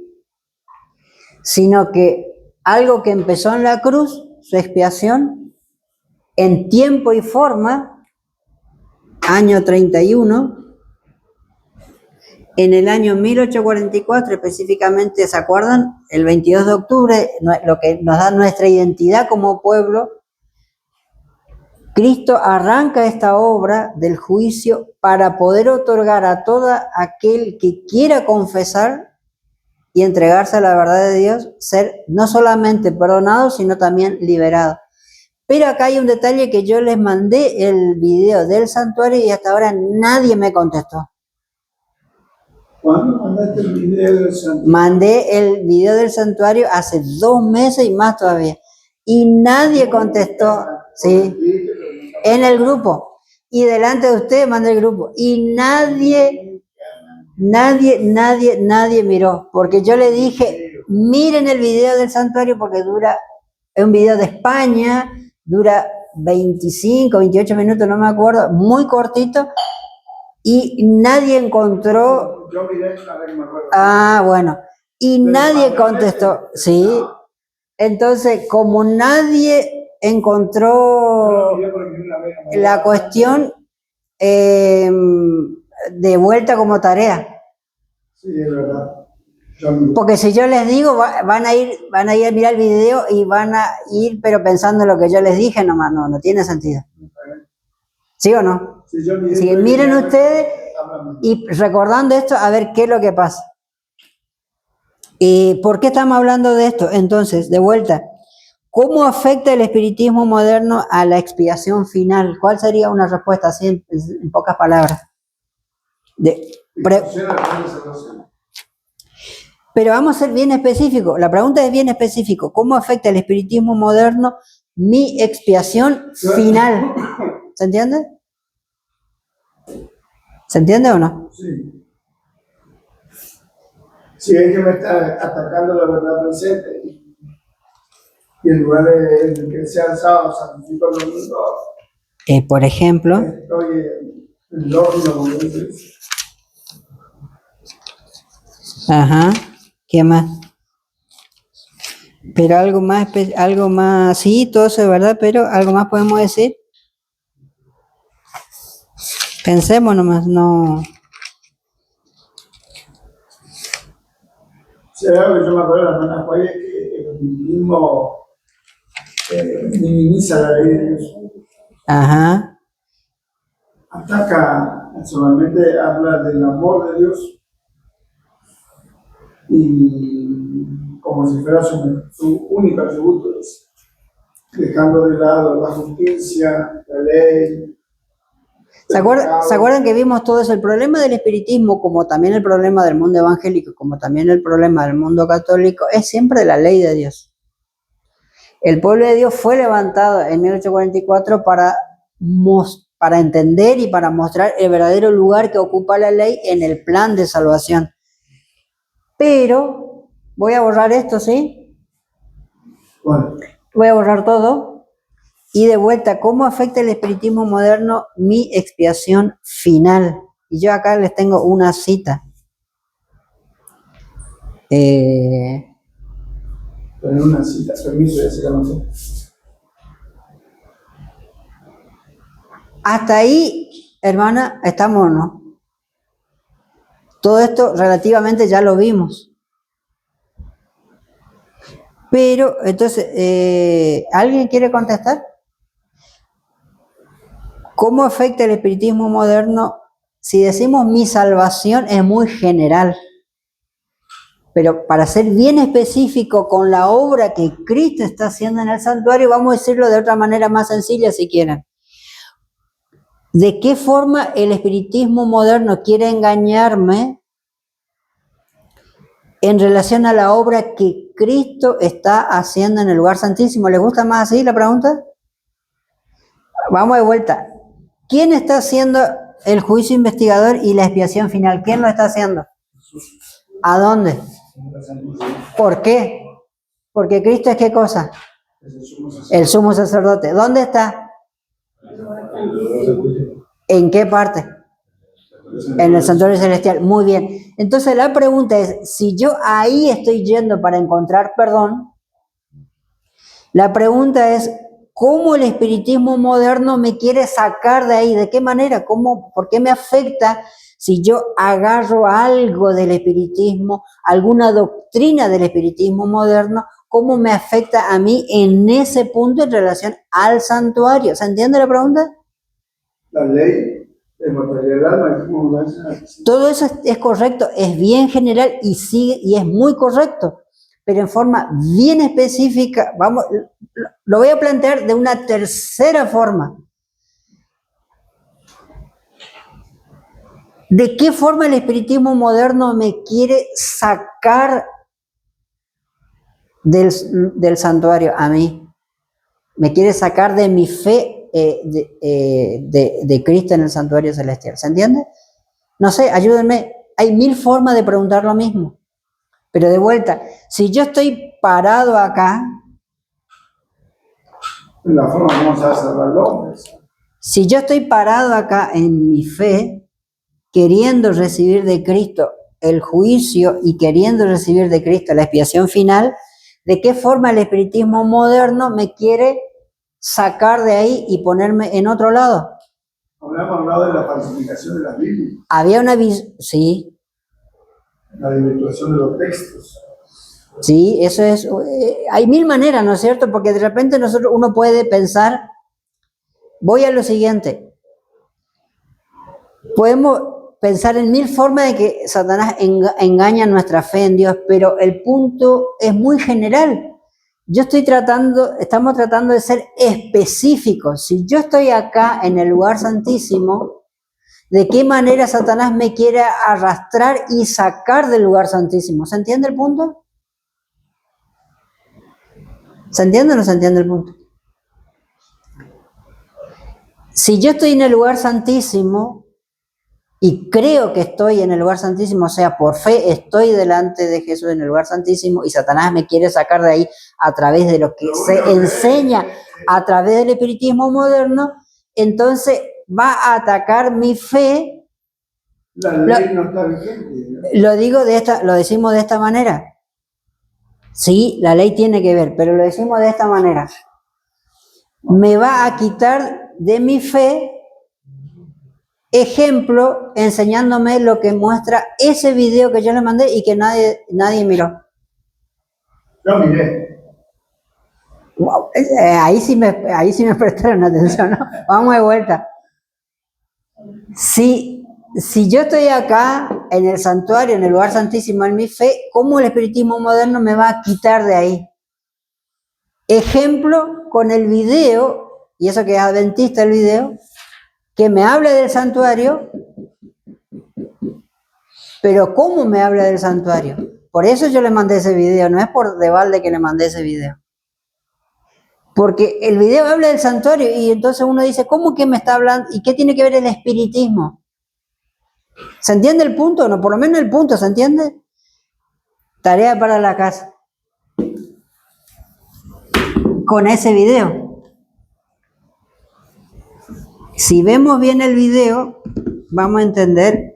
S1: sino que algo que empezó en la cruz, su expiación, en tiempo y forma, año 31, en el año 1844 específicamente, ¿se acuerdan? El 22 de octubre, lo que nos da nuestra identidad como pueblo, Cristo arranca esta obra del juicio para poder otorgar a todo aquel que quiera confesar y entregarse a la verdad de Dios, ser no solamente perdonado, sino también liberado. Pero acá hay un detalle que yo les mandé el video del santuario y hasta ahora nadie me contestó.
S3: ¿Cuándo mandaste el video del santuario?
S1: Mandé el video del santuario hace 2 meses y más todavía. Y nadie contestó, ¿sí? En el grupo. Y delante de ustedes mandé el grupo. Y nadie miró. Porque yo le dije, miren el video del santuario porque es un video de España, dura 25, 28 minutos, no me acuerdo, muy cortito. Y nadie encontró.
S3: Yo miré, a ver, me acuerdo.
S1: Ah, bueno. Y nadie contestó, ¿sí? Entonces, como nadie encontró la cuestión de vuelta como tarea.
S3: Sí, es verdad.
S1: Porque si yo les digo, van a ir a mirar el video y van a ir, pero pensando en lo que yo les dije nomás, no tiene sentido. ¿Sí o no?
S3: Si yo
S1: Así que miren ustedes y recordando esto, a ver qué es lo que pasa. ¿Por qué estamos hablando de esto? Entonces, de vuelta, ¿cómo afecta el espiritismo moderno a la expiación final? ¿Cuál sería una respuesta así en pocas palabras? Pero vamos a ser bien específicos. La pregunta es bien específico. ¿Cómo afecta el espiritismo moderno mi expiación final? ¿Se entiende? ¿Se entiende o no?
S3: Sí. Si es que me está atacando la verdad presente y en lugar de que sea el sábado sacrifico el domingo,
S1: por ejemplo.
S3: Estoy en horno, como dices.
S1: Ajá. ¿Qué más? Pero algo más, sí, todo eso es verdad, pero algo más podemos decir. Pensemos nomás, no.
S3: Sí, algo que yo me acuerdo de la hermana Juárez es que el espiritismo minimiza la ley de Dios.
S1: Ajá.
S3: Ataca, solamente habla del amor de Dios y como si fuera su único atributo, dejando de lado la justicia, la ley.
S1: ¿Se acuerdan que vimos todo eso? El problema del espiritismo, como también el problema del mundo evangélico, como también el problema del mundo católico, es siempre la ley de Dios. El pueblo de Dios fue levantado en 1844 para entender y para mostrar el verdadero lugar que ocupa la ley en el plan de salvación. Pero, voy a borrar esto, ¿sí?
S3: Bueno.
S1: Voy a borrar todo. Y de vuelta, ¿cómo afecta el espiritismo moderno mi expiación final? Y yo acá les tengo una cita.
S3: Una cita, permiso, ya se conoce.
S1: Hasta ahí, hermana, estamos, ¿no? Todo esto relativamente ya lo vimos. Pero, entonces, ¿alguien quiere contestar? ¿Cómo afecta el espiritismo moderno? Si decimos mi salvación es muy general. Pero para ser bien específico con la obra que Cristo está haciendo en el santuario, vamos a decirlo de otra manera más sencilla si quieren. ¿De qué forma el espiritismo moderno quiere engañarme en relación a la obra que Cristo está haciendo en el lugar santísimo? ¿Les gusta más así la pregunta? Vamos de vuelta. ¿Quién está haciendo el juicio investigador y la expiación final? ¿Quién lo está haciendo? ¿A dónde? ¿Por qué? Porque Cristo es ¿qué cosa? El sumo sacerdote. ¿Dónde está? ¿En qué parte? En el santuario celestial. Muy bien. Entonces la pregunta es, si yo ahí estoy yendo para encontrar perdón, la pregunta es, ¿cómo el espiritismo moderno me quiere sacar de ahí? ¿De qué manera? ¿Por qué me afecta si yo agarro algo del espiritismo, alguna doctrina del espiritismo moderno? ¿Cómo me afecta a mí en ese punto en relación al santuario? ¿Se entiende la pregunta?
S3: La ley de mortalidad del alma.
S1: Todo eso es correcto, es bien general y es muy correcto, pero en forma bien específica, lo voy a plantear de una tercera forma. ¿De qué forma el espiritismo moderno me quiere sacar del santuario a mí? Me quiere sacar de mi fe de Cristo en el santuario celestial. ¿Se entiende? No sé, ayúdenme. Hay 1000 formas de preguntar lo mismo. Pero de vuelta, si yo estoy parado acá,
S3: la forma como se va a salvar el hombre.
S1: Si yo estoy parado acá en mi fe, queriendo recibir de Cristo el juicio y queriendo recibir de Cristo la expiación final, ¿de qué forma el espiritismo moderno me quiere sacar de ahí y ponerme en otro lado?
S3: Hablamos hablado de la falsificación de la Biblia.
S1: Había una visión, sí.
S3: la desvirtuación de los textos.
S1: Sí, eso es, hay mil maneras, ¿no es cierto? Porque de repente uno puede pensar, voy a lo siguiente, podemos pensar en mil formas de que Satanás engaña nuestra fe en Dios, pero el punto es muy general. Estamos tratando de ser específicos. Si yo estoy acá en el lugar santísimo, ¿de qué manera Satanás me quiere arrastrar y sacar del lugar santísimo? ¿Se entiende el punto? ¿Se entiende o no se entiende el punto? Si yo estoy en el lugar santísimo y creo que estoy en el lugar santísimo, o sea, por fe estoy delante de Jesús en el lugar santísimo y Satanás me quiere sacar de ahí a través de lo que se enseña a través del espiritismo moderno, entonces va a atacar mi fe.
S3: La ley no está vigente.
S1: Lo decimos de esta manera. Sí, la ley tiene que ver, pero lo decimos de esta manera. Me va a quitar de mi fe, ejemplo, enseñándome lo que muestra ese video que yo le mandé y que nadie miró.
S3: Yo miré.
S1: Wow, ahí sí me prestaron atención, ¿no? Vamos de vuelta. Si yo estoy acá en el santuario, en el lugar santísimo, en mi fe, ¿cómo el espiritismo moderno me va a quitar de ahí? Ejemplo, con el video, y eso que es adventista el video, que me habla del santuario, pero ¿cómo me habla del santuario? Por eso yo le mandé ese video, no es por de balde que le mandé ese video. Porque el video habla del santuario y entonces uno dice, ¿cómo que me está hablando? ¿Y qué tiene que ver el espiritismo? ¿Se entiende el punto? No, por lo menos el punto, ¿se entiende? Tarea para la casa. Con ese video. Si vemos bien el video, vamos a entender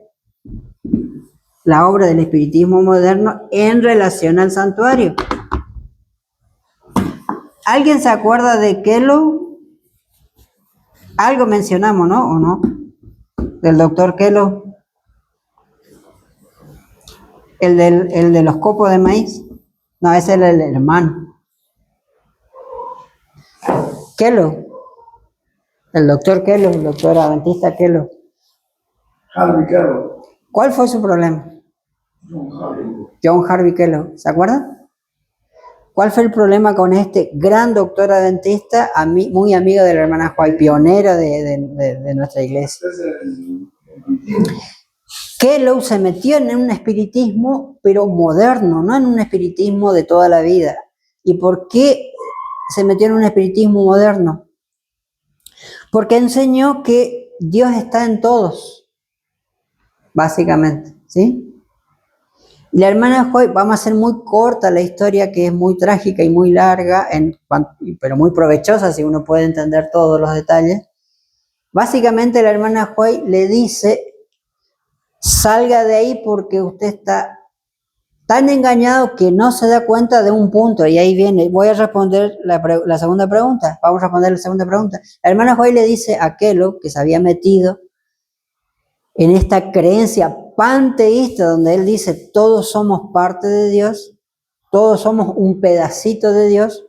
S1: la obra del espiritismo moderno en relación al santuario. ¿Alguien se acuerda de Kellogg? Algo mencionamos, ¿no? ¿O no? Del doctor Kellogg. El de los copos de maíz. No, ese es el hermano. Kellogg. El doctor Kellogg, el doctor adventista Kellogg.
S3: Harvey Kellogg.
S1: ¿Cuál fue su problema? John Harvey Kellogg. ¿Se acuerdan? ¿Cuál fue el problema con este gran doctor adventista, muy amigo de la hermana White, pionera de nuestra iglesia? Kellogg se metió en un espiritismo, pero moderno, no en un espiritismo de toda la vida. ¿Y por qué se metió en un espiritismo moderno? Porque enseñó que Dios está en todos, básicamente, ¿sí? Y la hermana White, vamos a hacer muy corta la historia, que es muy trágica y muy larga, pero muy provechosa si uno puede entender todos los detalles. Básicamente la hermana White le dice, salga de ahí porque usted está tan engañado que no se da cuenta de un punto. Y ahí viene, voy a responder la segunda pregunta. Vamos a responder la segunda pregunta. La hermana White le dice a Kellogg, que se había metido en esta creencia panteísta, donde él dice, todos somos parte de Dios, todos somos un pedacito de Dios.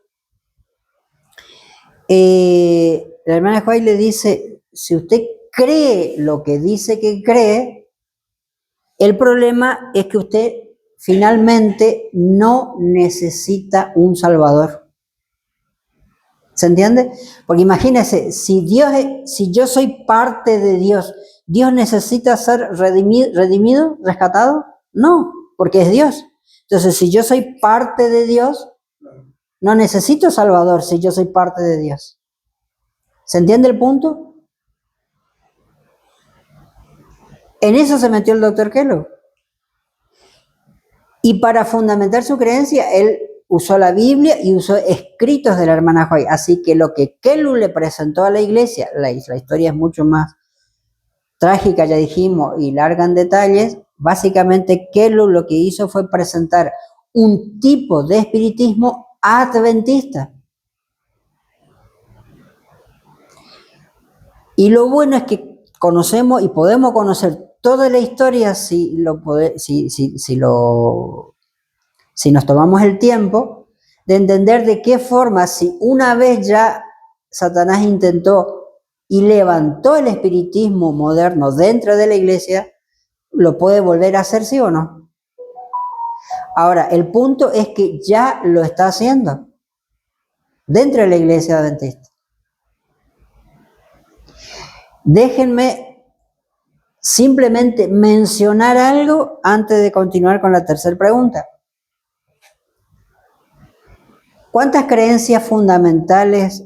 S1: La hermana White le dice, si usted cree lo que dice que cree, el problema es que usted finalmente no necesita un Salvador. ¿Se entiende? Porque imagínese, si yo soy parte de Dios, ¿Dios necesita ser redimido, rescatado? No, porque es Dios. Entonces, si yo soy parte de Dios, no necesito Salvador si yo soy parte de Dios. ¿Se entiende el punto? En eso se metió el doctor Kellogg. Y para fundamentar su creencia, él usó la Biblia y usó escritos de la hermana White. Así que lo que Kellogg le presentó a la iglesia, la historia es mucho más trágica, ya dijimos, y larga en detalles. Básicamente Kellogg lo que hizo fue presentar un tipo de espiritismo adventista. Y lo bueno es que conocemos y podemos conocer toda la historia, si nos tomamos el tiempo de entender de qué forma, si una vez ya Satanás intentó y levantó el espiritismo moderno dentro de la iglesia, lo puede volver a hacer, ¿sí o no? Ahora, el punto es que ya lo está haciendo dentro de la iglesia adventista. Déjenme simplemente mencionar algo antes de continuar con la tercera pregunta. ¿Cuántas creencias fundamentales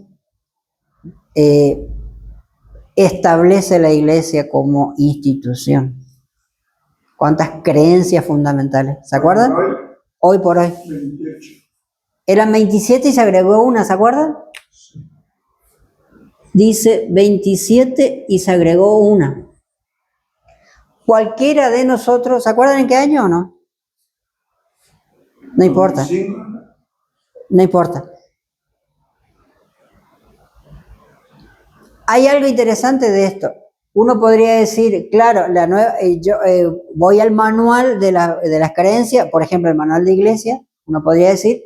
S1: establece la iglesia como institución? ¿Cuántas creencias fundamentales? ¿Se acuerdan? Hoy por hoy.
S3: 28.
S1: Eran 27 y se agregó una, ¿se acuerdan? Dice 27 y se agregó una. Cualquiera de nosotros, ¿se acuerdan en qué año o no? No importa.
S3: 25.
S1: No importa. Hay algo interesante de esto. Uno podría decir, claro, yo voy al manual de las creencias, por ejemplo, el manual de iglesia, uno podría decir,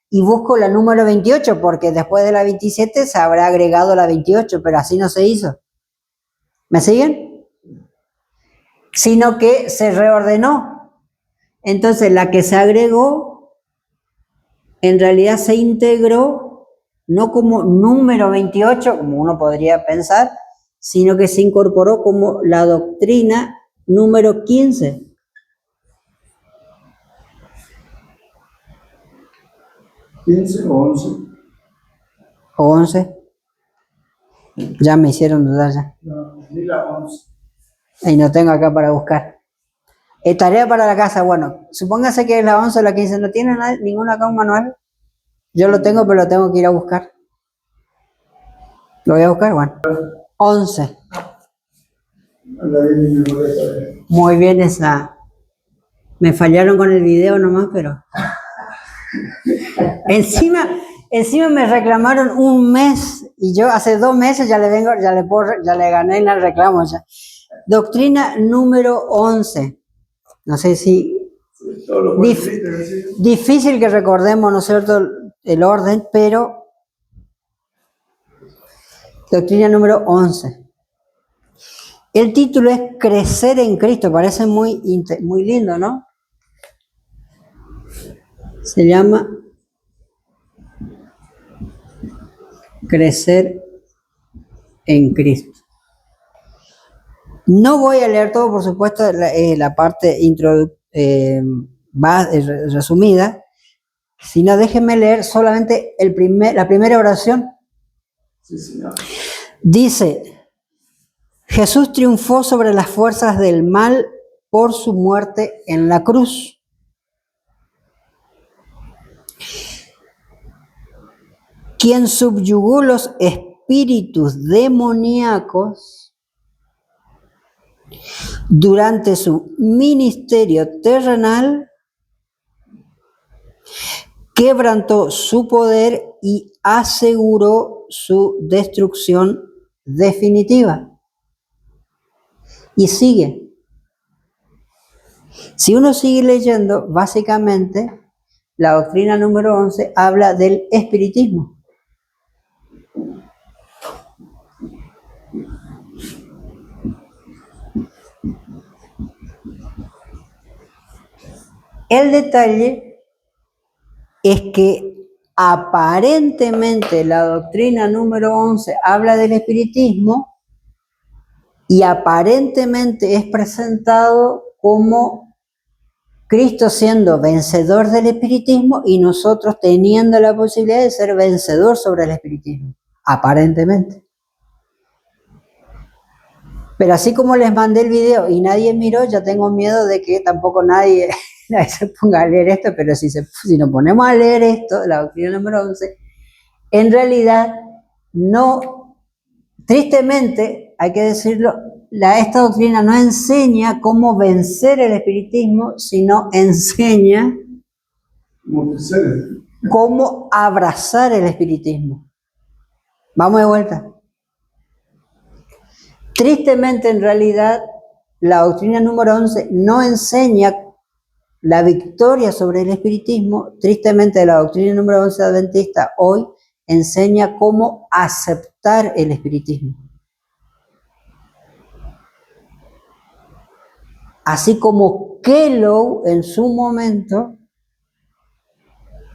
S1: y busco la número 28, porque después de la 27 se habrá agregado la 28, pero así no se hizo. ¿Me siguen? Sino que se reordenó. Entonces, la que se agregó, en realidad se integró, no como número 28, como uno podría pensar, sino que se incorporó como la doctrina número 15.
S3: ¿15 o 11?
S1: ¿O 11? Ya me hicieron dudar ya.
S3: No, ni la 11.
S1: Y no tengo acá para buscar. Tarea para la casa, bueno, supóngase que es la 11 o la 15, ¿no tiene ninguno acá un manual? Yo lo tengo, pero lo tengo que ir a buscar. ¿Lo voy a buscar? Bueno. 11. Muy bien esa. Me fallaron con el video nomás, pero... Encima me reclamaron un mes y yo hace 2 meses ya le gané en el reclamo ya. Doctrina número 11. No sé si... Difícil que recordemos, ¿no es cierto?, el orden, pero... Doctrina número 11. El título es Crecer en Cristo. Parece muy lindo, ¿no? Se llama Crecer en Cristo. No voy a leer todo, por supuesto, la parte resumida, sino déjenme leer solamente la primera oración.
S3: Sí, señor.
S1: Dice: Jesús triunfó sobre las fuerzas del mal por su muerte en la cruz. Quien subyugó los espíritus demoníacos durante su ministerio terrenal, quebrantó su poder y aseguró su destrucción definitiva. Y sigue. Si uno sigue leyendo, básicamente, la doctrina número 11 habla del espiritismo. El detalle es que aparentemente la doctrina número 11 habla del espiritismo y aparentemente es presentado como Cristo siendo vencedor del espiritismo y nosotros teniendo la posibilidad de ser vencedor sobre el espiritismo, aparentemente. Pero así como les mandé el video y nadie miró, ya tengo miedo de que tampoco nadie se ponga a leer esto, pero si nos ponemos a leer esto, la doctrina número 11, en realidad no, tristemente, hay que decirlo, esta doctrina no enseña cómo vencer el espiritismo, sino enseña cómo abrazar el espiritismo. Vamos de vuelta. Tristemente, en realidad, la doctrina número 11 no enseña la victoria sobre el espiritismo. Tristemente, la doctrina número 11 adventista hoy enseña cómo aceptar el espiritismo. Así como Kellogg en su momento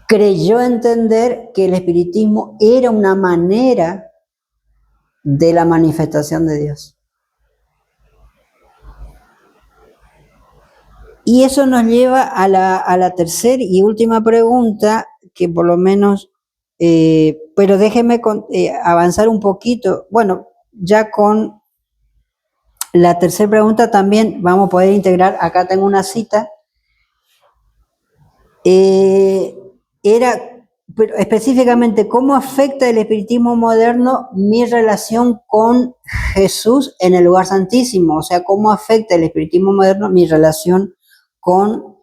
S1: creyó entender que el espiritismo era una manera de la manifestación de Dios. Y eso nos lleva a la tercera y última pregunta, que por lo menos, pero déjeme avanzar un poquito. Bueno, ya con la tercera pregunta también vamos a poder integrar, acá tengo una cita, pero específicamente, ¿cómo afecta el espiritismo moderno mi relación con Jesús en el lugar santísimo? O sea, ¿cómo afecta el espiritismo moderno mi relación con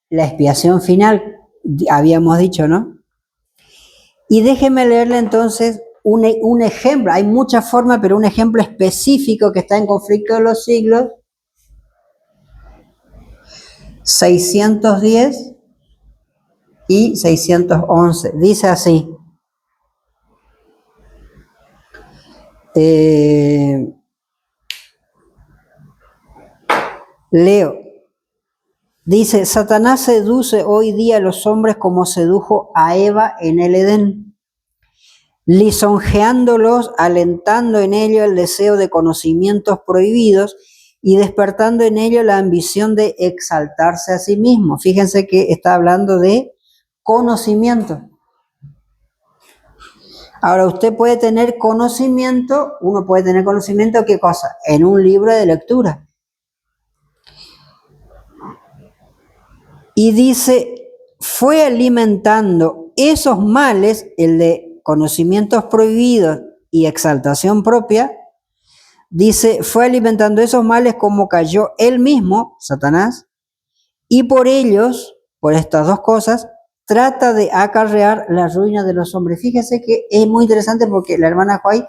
S1: la expiación final? Habíamos dicho, ¿no? Y déjeme leerle entonces un ejemplo. Hay muchas formas, pero un ejemplo específico que está en Conflicto de los Siglos, 610 y 611. Dice así. Leo. Dice, Satanás seduce hoy día a los hombres como sedujo a Eva en el Edén, lisonjeándolos, alentando en ellos el deseo de conocimientos prohibidos y despertando en ellos la ambición de exaltarse a sí mismo. Fíjense que está hablando de conocimiento. Ahora, usted puede tener conocimiento, uno puede tener conocimiento, ¿qué cosa? En un libro de lectura. Y dice, fue alimentando esos males, el de conocimientos prohibidos y exaltación propia, dice, fue alimentando esos males como cayó él mismo, Satanás, y por ellos, por estas dos cosas, trata de acarrear la ruina de los hombres. Fíjese que es muy interesante porque la hermana White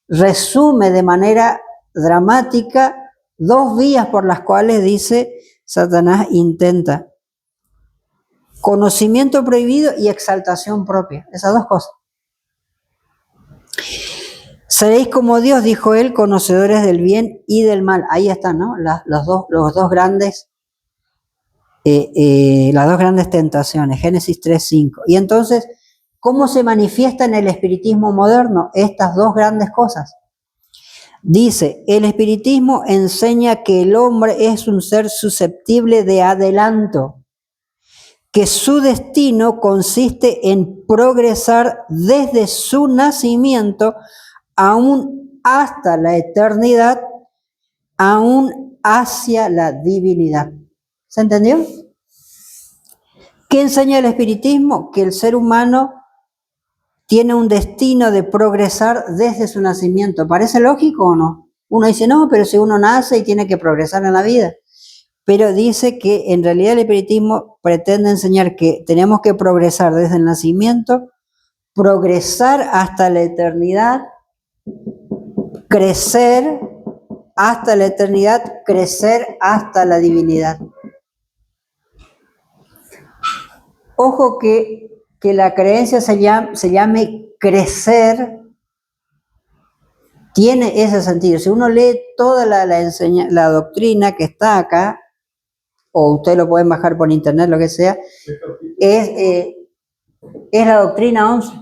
S1: resume de manera dramática dos vías por las cuales, dice, Satanás intenta conocimiento prohibido y exaltación propia, esas dos cosas. Seréis como Dios, dijo él, conocedores del bien y del mal. Ahí están, ¿no? Las dos grandes tentaciones, Génesis 3:5. Y entonces, ¿cómo se manifiesta en el espiritismo moderno estas dos grandes cosas? Dice, el espiritismo enseña que el hombre es un ser susceptible de adelanto, que su destino consiste en progresar desde su nacimiento aún hasta la eternidad, aún hacia la divinidad. ¿Se entendió? ¿Qué enseña el espiritismo? Que el ser humano tiene un destino de progresar desde su nacimiento. ¿Parece lógico o no? Uno dice, no, pero si uno nace y tiene que progresar en la vida. Pero dice que en realidad el espiritismo pretende enseñar que tenemos que progresar desde el nacimiento, progresar hasta la eternidad, crecer hasta la eternidad, crecer hasta la divinidad. Ojo que la creencia se llame crecer, tiene ese sentido. Si uno lee toda la doctrina que está acá, o ustedes lo pueden bajar por internet, lo que sea, es la doctrina 11.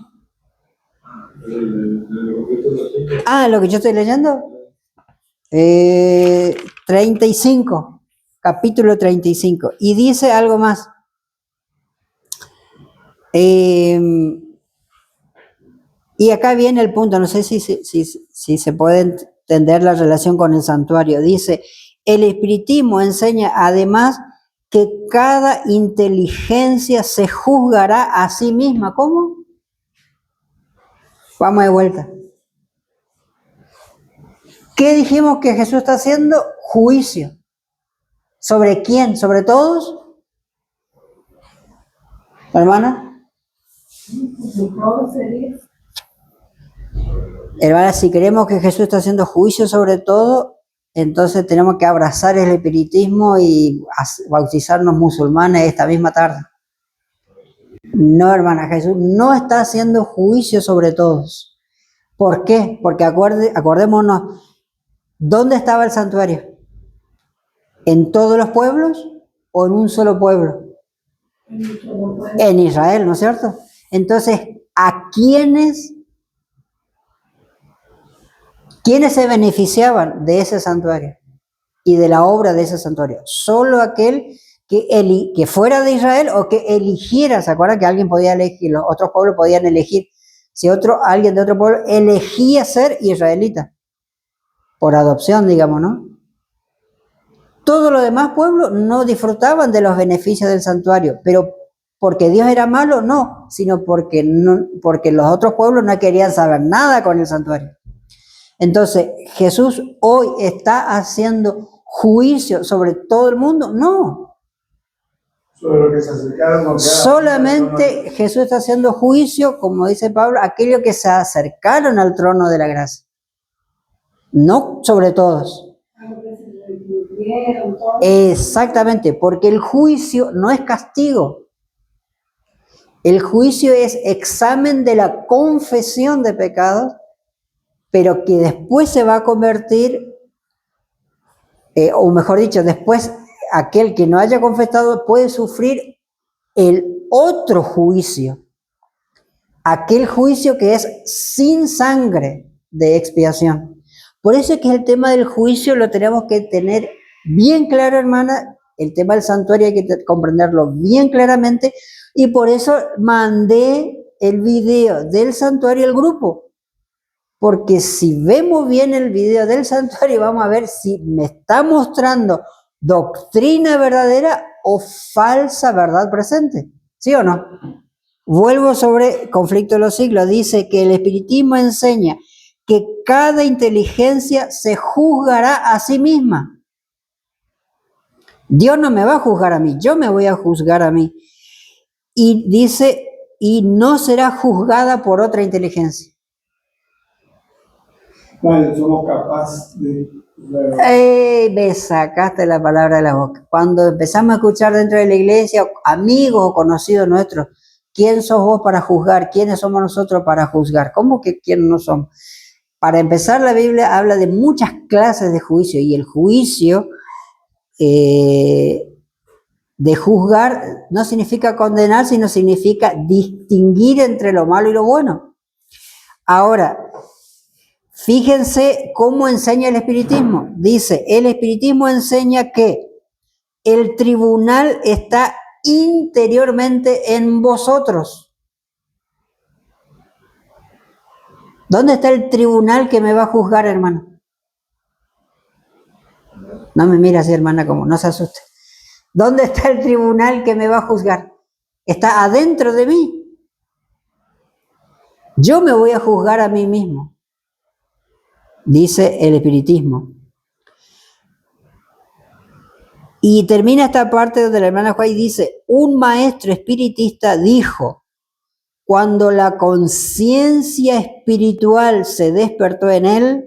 S1: Lo que yo estoy leyendo. 35, capítulo 35. Y dice algo más. Y acá viene el punto, no sé si se puede entender la relación con el santuario. Dice, el espiritismo enseña además que cada inteligencia se juzgará a sí misma. ¿Cómo? Vamos de vuelta. ¿Qué dijimos que Jesús está haciendo? Juicio. ¿Sobre quién? ¿Sobre todos? ¿Hermana? Hermana, si creemos que Jesús está haciendo juicio sobre todo, entonces tenemos que abrazar el espiritismo y bautizarnos musulmanes esta misma tarde. No, hermana, Jesús no está haciendo juicio sobre todos. ¿Por qué? Porque acordémonos, ¿dónde estaba el santuario? ¿En todos los pueblos o en un solo pueblo? En Israel, ¿no es cierto? Entonces, ¿a quiénes se beneficiaban de ese santuario y de la obra de ese santuario? Solo aquel que fuera de Israel o que eligiera. ¿Se acuerdan que alguien podía elegir? Los otros pueblos podían elegir. Si alguien de otro pueblo elegía ser israelita, por adopción, digamos, ¿no? Todos los demás pueblos no disfrutaban de los beneficios del santuario, pero porque Dios era malo, no, sino porque los otros pueblos no querían saber nada con el santuario. Entonces, ¿Jesús hoy está haciendo juicio sobre todo el mundo? No.
S3: Sobre lo que se acercaron.
S1: Solamente Jesús está haciendo juicio, como dice Pablo, aquellos que se acercaron al trono de la gracia. No sobre todos. Exactamente, porque el juicio no es castigo. El juicio es examen de la confesión de pecados, pero que después se va a convertir, o mejor dicho, después aquel que no haya confesado puede sufrir el otro juicio, aquel juicio que es sin sangre de expiación. Por eso es que el tema del juicio lo tenemos que tener bien claro, hermana. El tema del santuario hay que comprenderlo bien claramente, y por eso mandé el video del santuario al grupo, porque si vemos bien el video del santuario vamos a ver si me está mostrando doctrina verdadera o falsa verdad presente, ¿sí o no? Vuelvo sobre conflicto de los siglos. Dice que el espiritismo enseña que cada inteligencia se juzgará a sí misma. Dios no me va a juzgar a mí, yo me voy a juzgar a mí. Y dice, y no será juzgada por otra inteligencia.
S3: Vale, somos capaces de...
S1: Me sacaste la palabra de la boca. Cuando empezamos a escuchar dentro de la iglesia, amigos o conocidos nuestros, ¿quién sos vos para juzgar? ¿Quiénes somos nosotros para juzgar? ¿Cómo que quién no somos? Para empezar, la Biblia habla de muchas clases de juicio, y el juicio de juzgar no significa condenar, sino significa distinguir entre lo malo y lo bueno. Ahora, fíjense cómo enseña el espiritismo. Dice, el espiritismo enseña que el tribunal está interiormente en vosotros. ¿Dónde está el tribunal que me va a juzgar, hermano? No me mira así, hermana, como no se asuste. ¿Dónde está el tribunal que me va a juzgar? Está adentro de mí. Yo me voy a juzgar a mí mismo, dice el espiritismo. Y termina esta parte donde la hermana Juárez dice, un maestro espiritista dijo, cuando la conciencia espiritual se despertó en él,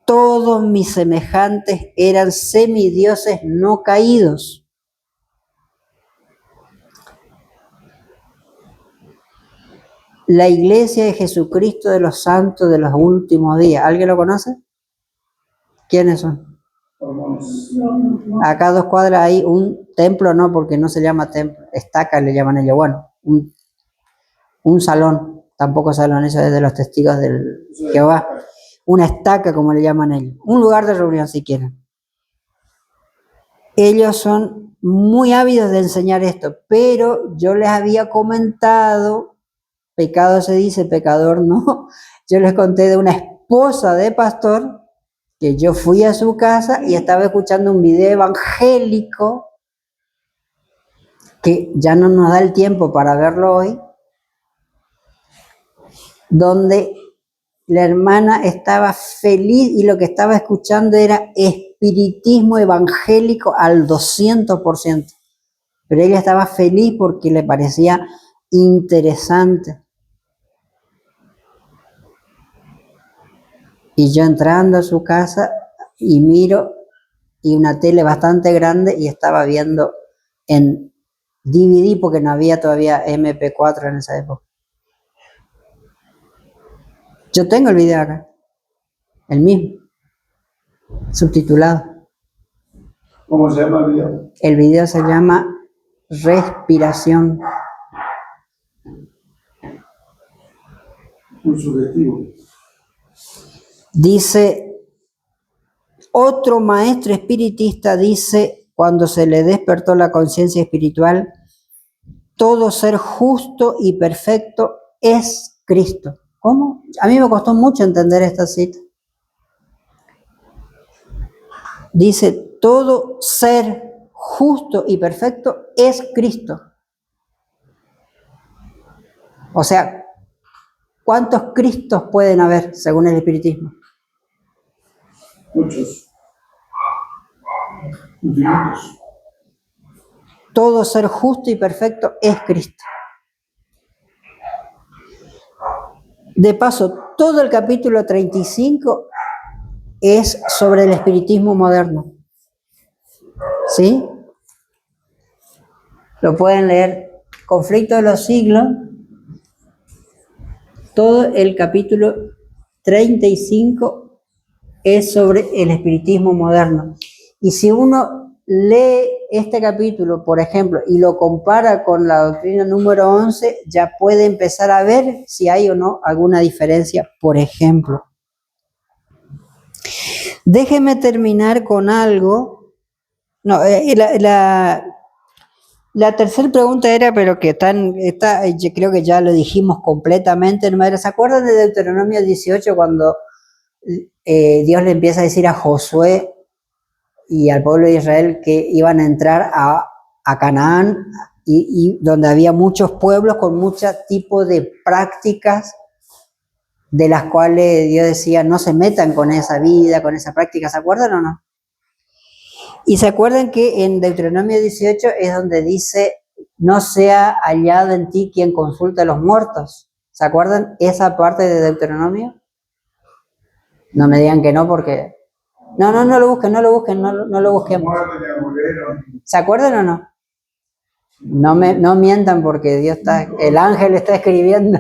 S1: todos mis semejantes eran semidioses no caídos. La Iglesia de Jesucristo de los Santos de los Últimos Días. ¿Alguien lo conoce? ¿Quiénes son? Acá a 2 cuadras hay un templo, no, porque no se llama templo, estaca le llaman ellos. Bueno, un salón, tampoco salón, eso es de los testigos del Jehová. Una estaca, como le llaman ellos. Un lugar de reunión, si quieren. Ellos son muy ávidos de enseñar esto, pero yo les había comentado, pecado se dice, pecador no. Yo les conté de una esposa de pastor que yo fui a su casa y estaba escuchando un video evangélico que ya no nos da el tiempo para verlo hoy, donde la hermana estaba feliz y lo que estaba escuchando era espiritismo evangélico al 200%. Pero ella estaba feliz porque le parecía interesante. Y yo entrando a su casa, y miro y una tele bastante grande y estaba viendo en DVD porque no había todavía MP4 en esa época. Yo tengo el video acá, el mismo, subtitulado.
S3: ¿Cómo se llama el video?
S1: El video se llama Respiración.
S3: Muy sugestivo.
S1: Dice, otro maestro espiritista dice, cuando se le despertó la conciencia espiritual, todo ser justo y perfecto es Cristo. ¿Cómo? A mí me costó mucho entender esta cita. Dice, todo ser justo y perfecto es Cristo. O sea, ¿cuántos Cristos pueden haber según el espiritismo?
S3: Muchos. Infinitos.
S1: Todo ser justo y perfecto es Cristo. De paso, todo el capítulo 35 es sobre el espiritismo moderno. ¿Sí? Lo pueden leer. Conflicto de los siglos. Todo el capítulo 35 es sobre el espiritismo moderno. Y si uno lee este capítulo, por ejemplo, y lo compara con la doctrina número 11, ya puede empezar a ver si hay o no alguna diferencia, por ejemplo. Déjeme terminar con algo. No, la tercera pregunta era, pero que yo creo que ya lo dijimos completamente. ¿Se acuerdan de Deuteronomio 18 cuando Dios le empieza a decir a Josué y al pueblo de Israel que iban a entrar a Canaán y donde había muchos pueblos con muchos tipos de prácticas de las cuales Dios decía no se metan con esa vida, con esa práctica? ¿Se acuerdan o no? Y se acuerdan que en Deuteronomio 18 es donde dice no sea hallado en ti quien consulte a los muertos. ¿Se acuerdan esa parte de Deuteronomio? No me digan que no porque... No lo busquen, no lo busquemos. ¿Se acuerdan o no? No mientan porque el ángel está escribiendo.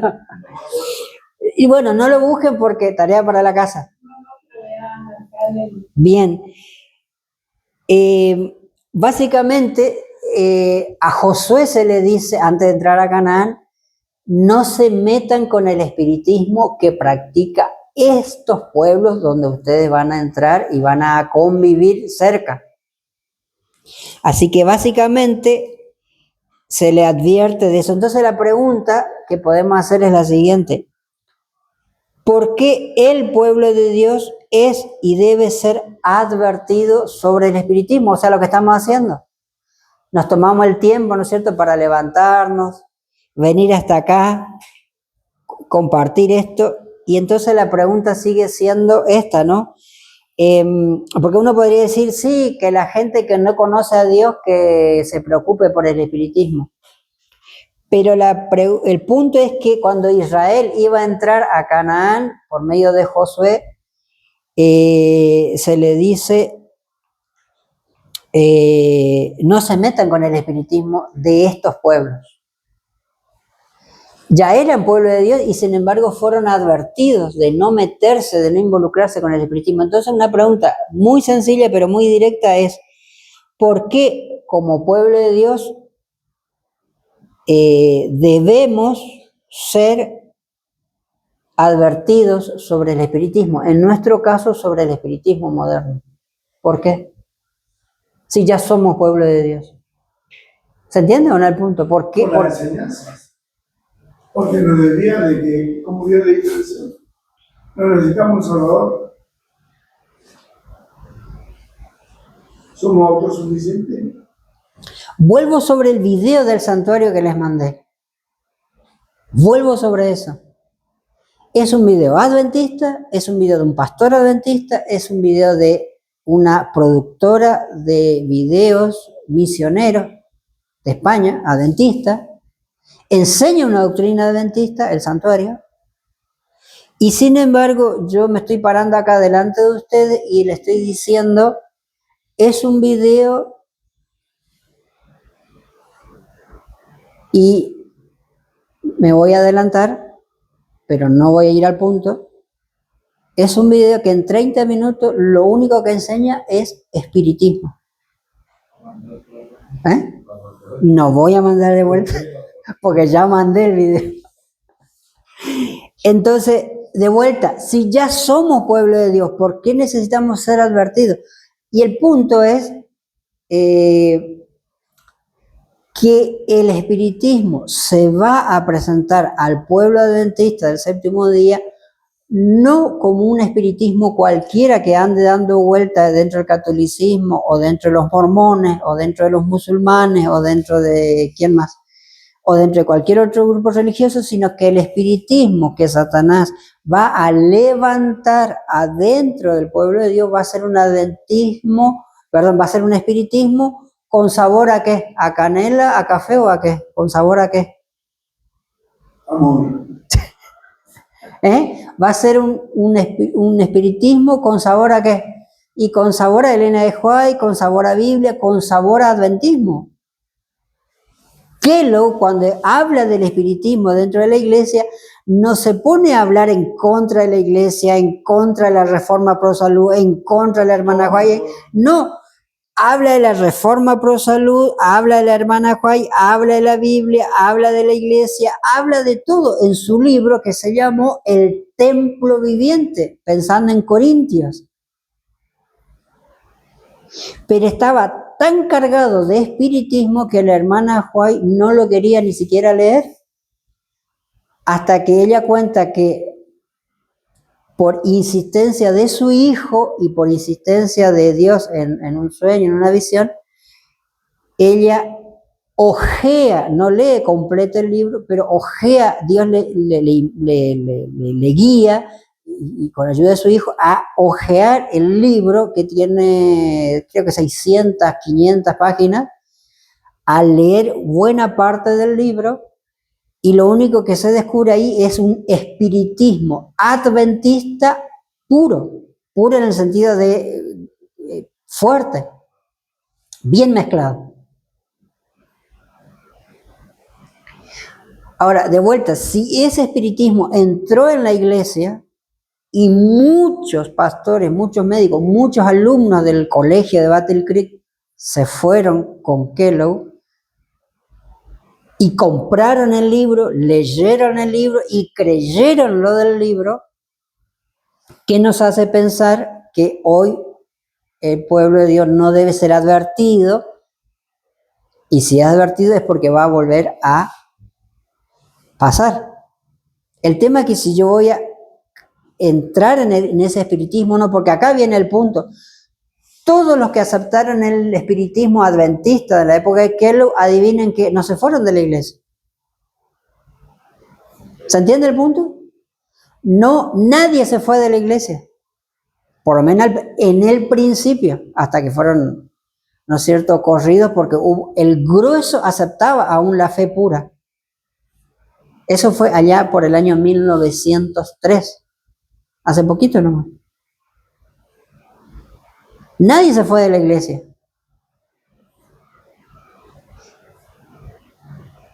S1: Y bueno, no lo busquen porque tarea para la casa. Bien. Básicamente, a Josué se le dice, antes de entrar a Canaán, no se metan con el espiritismo que practica estos pueblos donde ustedes van a entrar y van a convivir cerca. Así que básicamente se le advierte de eso. Entonces la pregunta que podemos hacer es la siguiente. ¿Por qué el pueblo de Dios es y debe ser advertido sobre el espiritismo? O sea, lo que estamos haciendo. Nos tomamos el tiempo, ¿no es cierto?, para levantarnos, venir hasta acá, compartir esto. Y entonces la pregunta sigue siendo esta, ¿no? Porque uno podría decir, sí, que la gente que no conoce a Dios que se preocupe por el espiritismo. Pero el punto es que cuando Israel iba a entrar a Canaán por medio de Josué, se le dice, no se metan con el espiritismo de estos pueblos. Ya eran pueblo de Dios y sin embargo fueron advertidos de no meterse, de no involucrarse con el espiritismo. Entonces una pregunta muy sencilla pero muy directa es, ¿por qué como pueblo de Dios debemos ser advertidos sobre el espiritismo? En nuestro caso, sobre el espiritismo moderno. ¿Por qué? Si ya somos pueblo de Dios. ¿Se entiende o no el punto? ¿Por qué?
S3: Por las enseñanzas. Porque nos desvía de que, como Dios le dice, no necesitamos un Salvador. Somos autosuficientes.
S1: Vuelvo sobre el video del santuario que les mandé. Vuelvo sobre eso. Es un video adventista, es un video de un pastor adventista, es un video de una productora de videos misioneros de España, adventista. Enseña una doctrina adventista, el santuario, Y sin embargo, yo me estoy parando acá delante de ustedes y le estoy diciendo, es un video y me voy a adelantar, pero no voy a ir al punto. Es un video que en 30 minutos lo único que enseña es espiritismo. ¿Eh? No voy a mandar de vuelta porque ya mandé el video. Entonces, de vuelta, si ya somos pueblo de Dios, ¿por qué necesitamos ser advertidos? Y el punto es que el espiritismo se va a presentar al pueblo adventista del séptimo día no como un espiritismo cualquiera que ande dando vueltas dentro del catolicismo o dentro de los mormones o dentro de los musulmanes o dentro de ¿quién más? O dentro de cualquier otro grupo religioso, sino que el espiritismo que Satanás va a levantar adentro del pueblo de Dios va a ser un adventismo, perdón, va a ser un espiritismo con sabor a qué, a canela, a café o a qué, con sabor a qué.
S3: Amor.
S1: Va a ser un espiritismo con sabor a qué, y con sabor a Elena de White, con sabor a Biblia, con sabor a adventismo. Kellogg, cuando habla del espiritismo dentro de la iglesia, no se pone a hablar en contra de la iglesia, en contra de la reforma pro salud, en contra de la hermana White. No, habla de la reforma pro salud, habla de la hermana White, habla de la Biblia, habla de la iglesia, habla de todo en su libro que se llamó El Templo Viviente, pensando en Corintios. Pero estaba tan cargado de espiritismo que la hermana White no lo quería ni siquiera leer, hasta que ella cuenta que por insistencia de su hijo y por insistencia de Dios en un sueño, en una visión, ella ojea, no lee completo el libro, pero ojea, Dios le guía, y con ayuda de su hijo, a ojear el libro que tiene, creo que 600, 500 páginas, a leer buena parte del libro, y lo único que se descubre ahí es un espiritismo adventista puro en el sentido de fuerte, bien mezclado. Ahora, de vuelta, si ese espiritismo entró en la iglesia y muchos pastores, muchos médicos, muchos alumnos del colegio de Battle Creek se fueron con Kellogg y compraron el libro, leyeron el libro y creyeron lo del libro, ¿qué nos hace pensar que hoy el pueblo de Dios no debe ser advertido? Y si es advertido es porque va a volver a pasar. El tema es que si yo voy a entrar en ese espiritismo, no, porque acá viene el punto. Todos los que aceptaron el espiritismo adventista de la época de Kellogg, adivinen que no se fueron de la iglesia. ¿Se entiende el punto? No, nadie se fue de la iglesia. Por lo menos en el principio, hasta que fueron, ¿no es cierto?, corridos, porque el grueso aceptaba aún la fe pura. Eso fue allá por el año 1903. Hace poquito nomás. Nadie se fue de la iglesia.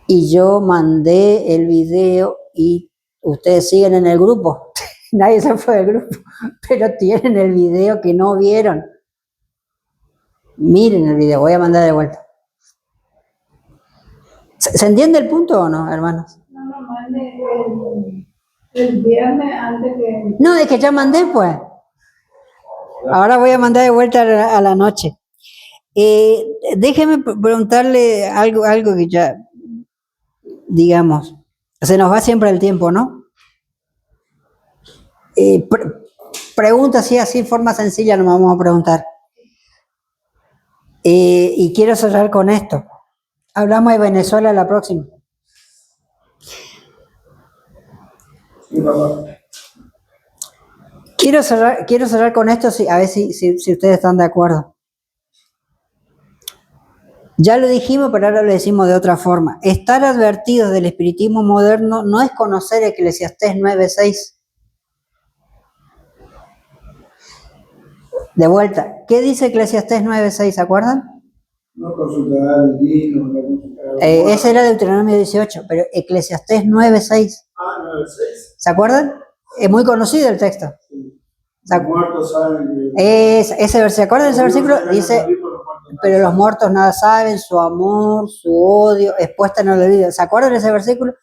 S1: Y yo mandé el video y ustedes siguen en el grupo. Nadie se fue del grupo, pero tienen el video que no vieron. Miren el video, voy a mandar de vuelta. ¿Se entiende el punto o no, hermanos?
S2: No, mande el viernes antes que...
S1: No, es que ya mandé, pues. Ahora voy a mandar de vuelta a la noche. Déjeme preguntarle algo que ya, digamos, se nos va siempre el tiempo, ¿no? Pregunta así en forma sencilla, nos vamos a preguntar. Y quiero cerrar con esto. Hablamos de Venezuela la próxima. Quiero cerrar con esto, a ver si ustedes están de acuerdo. Ya lo dijimos, pero ahora lo decimos de otra forma. Estar advertidos del espiritismo moderno no es conocer Eclesiastés 9:6. De vuelta, ¿qué dice Eclesiastés 9:6? ¿Se acuerdan?
S3: No consultará al divino, no consultará al
S1: Ese era Deuteronomio 18, pero Eclesiastés 9:6.
S3: 9:6.
S1: ¿Se acuerdan? Es muy conocido el texto.
S3: Los muertos saben que...
S1: ¿Se acuerdan de ese versículo? Dice, pero los muertos nada saben, su amor, su odio, es puesta en el olvido. ¿Se acuerdan de ese versículo?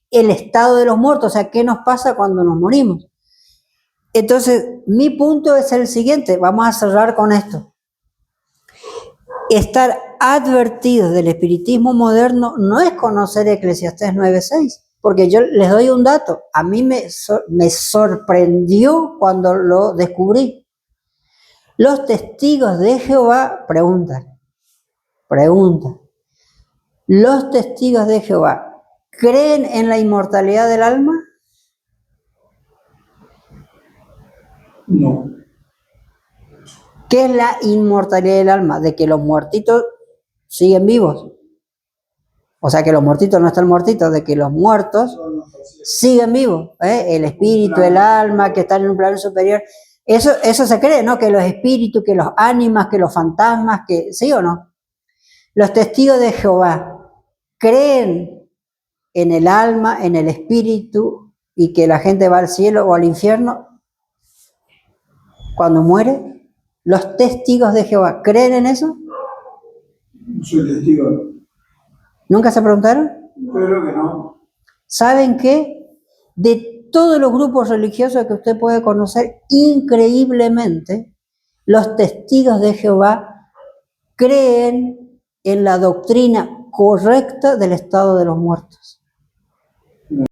S1: El estado de los muertos, o sea, ¿qué nos pasa cuando nos morimos? Entonces, mi punto es el siguiente, vamos a cerrar con esto. Estar advertidos del espiritismo moderno no es conocer Eclesiastés 9:6, porque yo les doy un dato, a mí me sorprendió cuando lo descubrí. Los testigos de Jehová preguntan, ¿los testigos de Jehová creen en la inmortalidad del alma?
S3: No.
S1: ¿Qué es la inmortalidad del alma? De que los muertitos siguen vivos. O sea, que los muertitos no están muertitos, de que los muertos siguen vivos. El espíritu, el alma, que están en un plano superior. Eso se cree, ¿no? Que los espíritus, que los ánimas, que los fantasmas, que ¿sí o no? Los testigos de Jehová creen en el alma, en el espíritu, y que la gente va al cielo o al infierno cuando muere. Los testigos de Jehová, ¿creen en eso?
S3: No soy testigo.
S1: ¿Nunca se preguntaron?
S3: Creo que no.
S1: ¿Saben qué? De todos los grupos religiosos que usted puede conocer, increíblemente, los testigos de Jehová creen en la doctrina correcta del estado de los muertos.